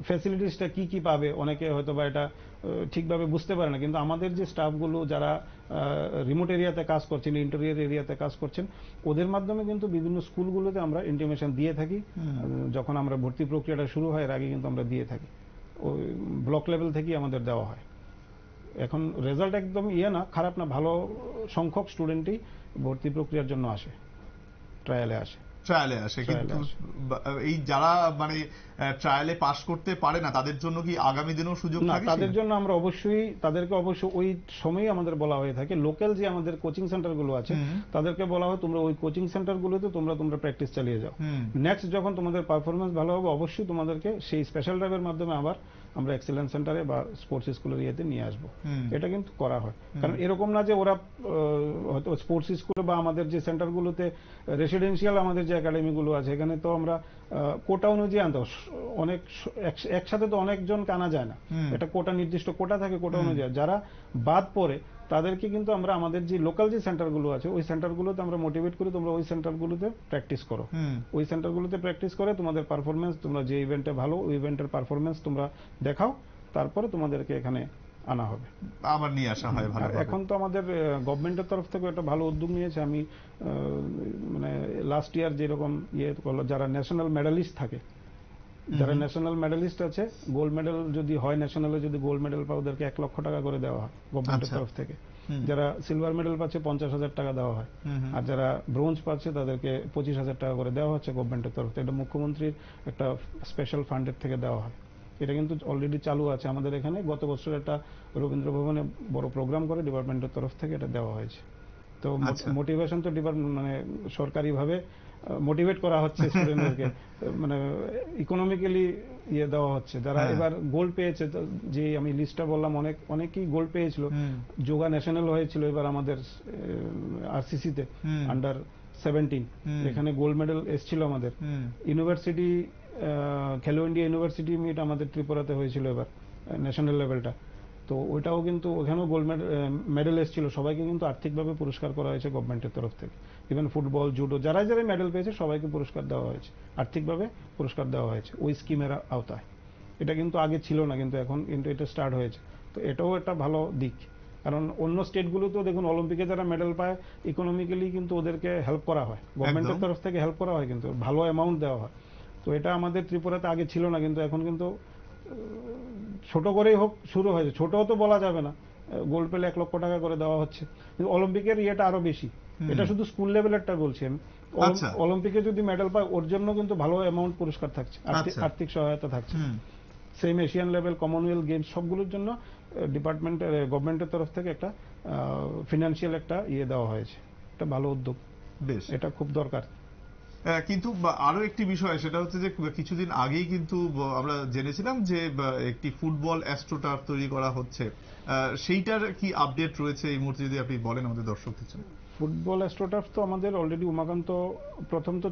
ফ্যাসিলিটিসটা কি কি পাবে, অনেকে হয়তো বা এটা ঠিকভাবে বুঝতে পারে না, কিন্তু আমাদের যে স্টাফগুলো যারা রিমোট এরিয়াতে কাজ করছেন, ইন্টেরিয়র এরিয়াতে কাজ করছেন, ওদের মাধ্যমে কিন্তু বিভিন্ন স্কুলগুলোতে আমরা ইন্টিমেশন দিয়ে থাকি। যখন আমরা ভর্তি প্রক্রিয়াটা শুরু হয় এর আগে কিন্তু আমরা দিয়ে থাকি, ওই ব্লক লেভেল থেকেই আমাদের দেওয়া হয়। এখন রেজাল্ট একদম না, খারাপ না, ভালো সংখ্যক স্টুডেন্টই ভর্তি প্রক্রিয়ার জন্য আসে, ট্রায়ালে আসে। কিন্তু এই যারা মানে ট্রায়ালে পাশ করতে পারে না তাদের জন্য কি আগামী দিনেও সুযোগ না, থাকে? তাদের জন্য আমরা তাদেরকে অবশ্যই ওই সময়ই আমাদের বলা হয়ে থাকে, লোকাল যে আমাদের কোচিং সেন্টারগুলো আছে তাদেরকে বলা হয় তোমরা ওই কোচিং সেন্টারগুলোতে তোমরা প্র্যাকটিস চালিয়ে যাও। নেক্সট যখন তোমাদের পারফরমেন্স ভালো হবে অবশ্যই তোমাদেরকে সেই স্পেশাল ড্রাইভের মাধ্যমে আবার আমরা এক্সেলেন্স সেন্টারে বা স্পোর্টস স্কুলের ইয়েতে নিয়ে আসবো। এটা কিন্তু করা হয়, কারণ এরকম না যে ওরা হয়তো স্পোর্টস স্কুলে বা আমাদের যে সেন্টারগুলোতে রেসিডেন্সিয়াল আমাদের যে একাডেমিগুলো আছে এখানে তো আমরা কোটা অনুযায়ী আনতে অনেক একসাথে তো অনেকজন আনা যায় না, এটা কোটা নির্দিষ্ট কোটা থাকে, কোটা অনুযায়ী যারা বাদ পড়ে তাদেরকে কিন্তু আমরা আমাদের যে লোকাল যে সেন্টারগুলো আছে ওই সেন্টারগুলোতে আমরা মোটিভেট করি, তোমরা ওই সেন্টারগুলোতে প্র্যাকটিস করো। ওই সেন্টারগুলোতে প্র্যাকটিস করে তোমাদের পারফরমেন্স, তোমরা যে ইভেন্টে ভালো ওই ইভেন্টের পারফরমেন্স তোমরা দেখাও, তারপরে তোমাদেরকে এখানে আনা হবে, আবার নিয়ে আসা হয়। ভালো, এখন তো আমাদের গভর্নমেন্টের তরফ থেকে একটা ভালো উদ্যোগ নিয়েছে। আমি মানে লাস্ট ইয়ার যেরকম যারা ন্যাশনাল মেডালিস্ট থাকে, যারা ন্যাশনাল মেডালিস্ট আছে, গোল্ড মেডেল যদি হয় ন্যাশনালে, যদি গোল্ড মেডেল পায় ওদেরকে 1 লক্ষ টাকা করে দেওয়া হয় গভর্নমেন্টের তরফ থেকে। যারা সিলভার মেডেল পাচ্ছে 50,000 টাকা দেওয়া হয়, আর যারা ব্রোঞ্জ পাচ্ছে তাদেরকে 25,000 টাকা করে দেওয়া হচ্ছে গভর্নমেন্টের তরফ থেকে। এটা মুখ্যমন্ত্রীর একটা স্পেশাল ফান্ডের থেকে দেওয়া হয়। এটা কিন্তু অলরেডি চালু আছে আমাদের এখানে। গত বছর একটা রবীন্দ্র ভবনে বড় প্রোগ্রাম করে ডিপার্টমেন্টের তরফ থেকে এটা দেওয়া হয়েছে। তো মোটিভেশন তো ডিপার্টমেন্ট মানে সরকারিভাবে মোটিভেট করা হচ্ছে স্টুডেন্টদেরকে, মানে ইকোনমিক্যালি দেওয়া হচ্ছে। যারা এবার গোল্ড পেয়েছে, যে আমি লিস্টটা বললাম, অনেকেই গোল্ড পেয়েছিল। যোগা ন্যাশনাল হয়েছিল এবার আমাদের আরসিসিতে আন্ডার 17, এখানে গোল্ড মেডেল এসেছিল আমাদের। ইউনিভার্সিটি খেলো ইন্ডিয়া ইউনিভার্সিটি মিট আমাদের ত্রিপুরাতে হয়েছিল এবার ন্যাশনাল লেভেলটা, তো ওইটাও কিন্তু ওখানেও গোল্ড মেডেল এসেছিল। সবাইকে কিন্তু আর্থিকভাবে পুরস্কার করা হয়েছে গভর্নমেন্টের তরফ থেকে। ইভেন ফুটবল, জুডো যারা মেডেল পেয়েছে সবাইকে পুরস্কার দেওয়া হয়েছে, আর্থিকভাবে পুরস্কার দেওয়া হয়েছে ওই স্কিমের আওতায়। এটা কিন্তু আগে ছিল না, কিন্তু এখন কিন্তু এটা স্টার্ট হয়েছে। তো এটাও একটা ভালো দিক, কারণ অন্য স্টেটগুলোতেও দেখুন অলিম্পিকে যারা মেডেল পায় ইকোনমিক্যালি কিন্তু ওদেরকে হেল্প করা হয়, গভর্নমেন্টের তরফ থেকে হেল্প করা হয়, কিন্তু ভালো অ্যামাউন্ট দেওয়া হয়। তো এটা আমাদের ত্রিপুরাতে আগে ছিল না, কিন্তু এখন কিন্তু ছোট করেই হোক শুরু হয়েছে। ছোটও তো বলা যাবে না, গোল্ড পেলে 1 লক্ষ টাকা করে দেওয়া হচ্ছে। কিন্তু অলিম্পিকের ইয়েটা আরো বেশি, এটা শুধু স্কুল লেভেলেরটা বলছি আমি। অলিম্পিকে যদি মেডেল পায় ওর জন্য কিন্তু ভালো অ্যামাউন্ট পুরস্কার থাকছে, আর্থিক সহায়তা থাকছে। Same Asian level, Commonwealth games সবগুলোর জন্য ডিপার্টমেন্টের গভর্নমেন্টের তরফ থেকে একটা ফিনান্সিয়াল একটা দেওয়া হয়েছে। এটা ভালো উদ্যোগ, এটা খুব দরকার। কিন্তু আরো একটি বিষয়, সেটা হচ্ছে যে কিছুদিন আগেই কিন্তু আমরা জেনেছিলাম যে একটি ফুটবল অ্যাস্ট্রোটার্ফ তৈরি করা হচ্ছে, সেইটার কি আপডেট রয়েছে এই মুহূর্তে যদি আপনি বলেন আমাদের দর্শকদের জন্য। ফুটবল অ্যাস্ট্রোটার্ফ তো আমাদের অলরেডি উমাকান্ত, প্রথম তো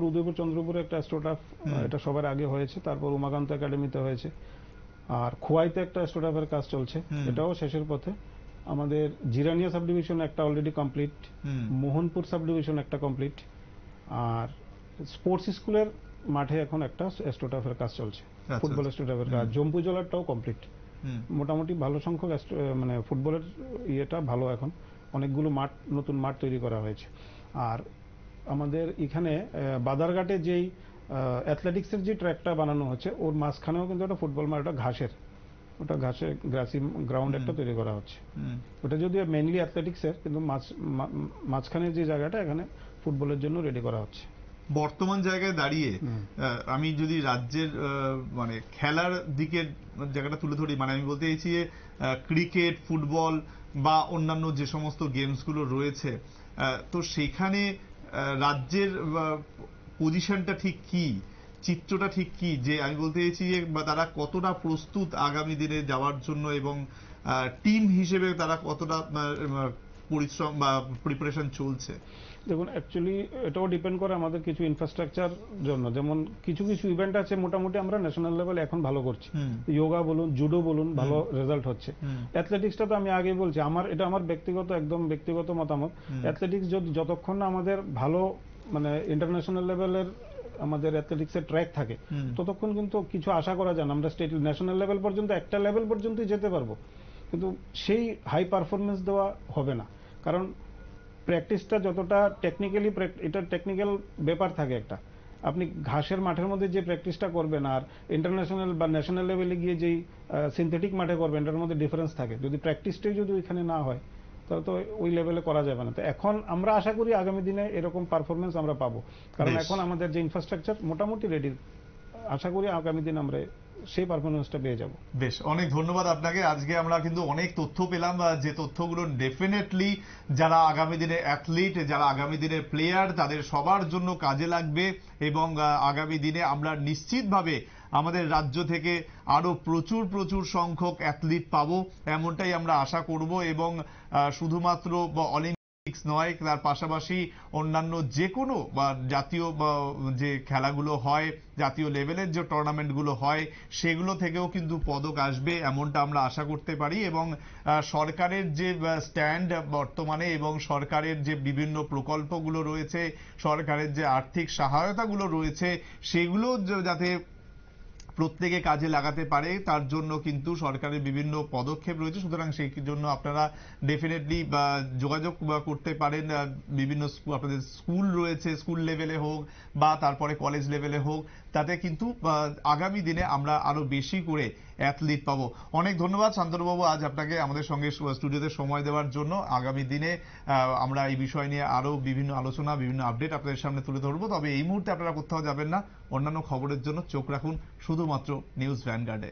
উদয়পুর চন্দ্রপুরে একটা অ্যাস্ট্রোটার্ফ, এটা সবার আগে হয়েছে, তারপর উমাকান্ত একাডেমিতে হয়েছে, আর খোয়াইতে একটা অ্যাস্ট্রোটার্ফের কাজ চলছে, এটাও শেষের পথে। আমাদের জিরানিয়া সাব ডিভিশন একটা already complete, Mohanpur sub division একটা কমপ্লিট, আর স্পোর্টস স্কুলের মাঠে এখন একটা অ্যাস্ট্রোটার্ফের কাজ চলছে, ফুটবল অ্যাস্ট্রোটার্ফের কাজ। জম্পু জলারটাও কমপ্লিট। মোটামুটি ভালো সংখ্যক মানে ফুটবলের ইয়েটা ভালো, এখন অনেকগুলো নতুন মাঠ তৈরি করা হয়েছে। আর আমাদের এখানে বাদারঘাটে যেই অ্যাথলেটিক্সের যে ট্র্যাকটা বানানো হচ্ছে ওর মাঝখানেও কিন্তু একটা ফুটবল মাঠ, ওটা গ্রাসি গ্রাউন্ড একটা তৈরি করা হচ্ছে। ওটা যদিও মেইনলি অ্যাথলেটিক্সের, কিন্তু মাঝখানে যে জায়গাটা এখানে ফুটবলের জন্য রেডি করা হচ্ছে। বর্তমান জায়গায় দাঁড়িয়ে আমি যদি রাজ্যের মানে খেলার দিকের জায়গাটা তুলে ধরি, মানে আমি বলতে চাইছি ক্রিকেট, ফুটবল বা অন্যান্য যে সমস্ত গেমসগুলো রয়েছে, তো সেখানে রাজ্যের পজিশনটা ঠিক কি, চিত্রটা ঠিক কি, যে আমি বলতে চাইছি যে তারা কতটা প্রস্তুত আগামী দিনে যাওয়ার জন্য, এবং টিম হিসেবে তারা কতটা পরিশ্রম বা প্রিপারেশন চলছে। দেখুন, অ্যাকচুয়ালি এটাও ডিপেন্ড করে আমাদের কিছু ইনফ্রাস্ট্রাকচার জন্য। যেমন কিছু ইভেন্ট আছে মোটামুটি আমরা ন্যাশনাল লেভেলে এখন ভালো করছি, যোগা বলুন, জুডো বলুন, ভালো রেজাল্ট হচ্ছে। অ্যাথলেটিক্সটা তো আমি আগে বলছি, এটা আমার একদম ব্যক্তিগত মতামত। অ্যাথলেটিক্স যতক্ষণ না আমাদের ভালো মানে ইন্টারন্যাশনাল লেভেলের আমাদের অ্যাথলেটিক্সের ট্র্যাক থাকে ততক্ষণ কিন্তু কিছু আশা করা যায় না। আমরা স্টেট ন্যাশনাল লেভেল পর্যন্ত একটা লেভেল পর্যন্তই যেতে পারবো, কিন্তু সেই হাই পারফরমেন্স দেওয়া হবে না। কারণ প্র্যাকটিসটা যতটা টেকনিক্যালি, এটা টেকনিক্যাল ব্যাপার থাকে একটা। আপনি ঘাসের মাঠের মধ্যে যে প্র্যাকটিসটা করবেন আর ইন্টারন্যাশনাল বা ন্যাশনাল লেভেলে গিয়ে যেই সিনথেটিক মাঠে করবেন, এটার মধ্যে ডিফারেন্স থাকে। যদি প্র্যাকটিসটাই যদি ওইখানে না হয় তাহলে তো ওই লেভেলে করা যাবে না। তো এখন আমরা আশা করি আগামী দিনে এরকম পারফরমেন্স আমরা পাবো, কারণ এখন আমাদের যে ইনফ্রাস্ট্রাকচার মোটামুটি রেডি। আশা করি আগামী দিন আমরা সেই পারফরমেন্সটা পেয়ে যাব। বেশ, অনেক ধন্যবাদ আপনাকে। আজকে আমরা কিন্তু অনেক তথ্য পেলাম, যে তথ্যগুলো ডেফিনেটলি যারা আগামী দিনে অ্যাথলিট, যারা আগামী দিনের প্লেয়ার, তাদের সবার জন্য কাজে লাগবে। এবং আগামী দিনে আমরা নিশ্চিতভাবে আমাদের রাজ্য থেকে আরো প্রচুর প্রচুর সংখ্যক অ্যাথলিট পাবো, এমনটাই আমরা আশা করব। এবং শুধুমাত্র অলিম্পিক্স নয়, তার পাশাপাশি অন্যান্য যে কোনো বা জাতীয় যে খেলাগুলো হয়, জাতীয় লেভেলের যে টুর্নামেন্টগুলো হয়, সেগুলো থেকেও কিন্তু পদক আসবে, এমনটা আমরা আশা করতে পারি। এবং সরকারের যে স্ট্যান্ড বর্তমানে এবং সরকারের যে বিভিন্ন প্রকল্পগুলো রয়েছে, সরকারের যে আর্থিক সহায়তাগুলো রয়েছে, সেগুলো যাতে প্রত্যেকে কাজে লাগাতে পারে, তার জন্য কিন্তু সরকারের বিভিন্ন পদক্ষেপ রয়েছে। সুতরাং সেই জন্য আপনারা ডেফিনেটলি যোগাযোগ করতে পারেন। বিভিন্ন আপনাদের স্কুল রয়েছে, স্কুল লেভেলে হোক বা তারপরে কলেজ লেভেলে হোক, তাতে কিন্তু আগামী দিনে আমরা আরো বেশি করে অ্যাথলিট পাবো। অনেক ধন্যবাদ শান্তনুবাবু আজ আপনাকে আমাদের সঙ্গে স্টুডিওতে সময় দেওয়ার জন্য। আগামী দিনে আমরা এই বিষয় নিয়ে আরো বিভিন্ন আলোচনা, বিভিন্ন আপডেট আপনাদের সামনে তুলে ধরবো। তবে এই মুহূর্তে আপনারা কোথাও যাবেন না, অন্যান্য খবরের জন্য চোখ রাখুন শুধুমাত্র নিউজ ভ্যানগার্ডে।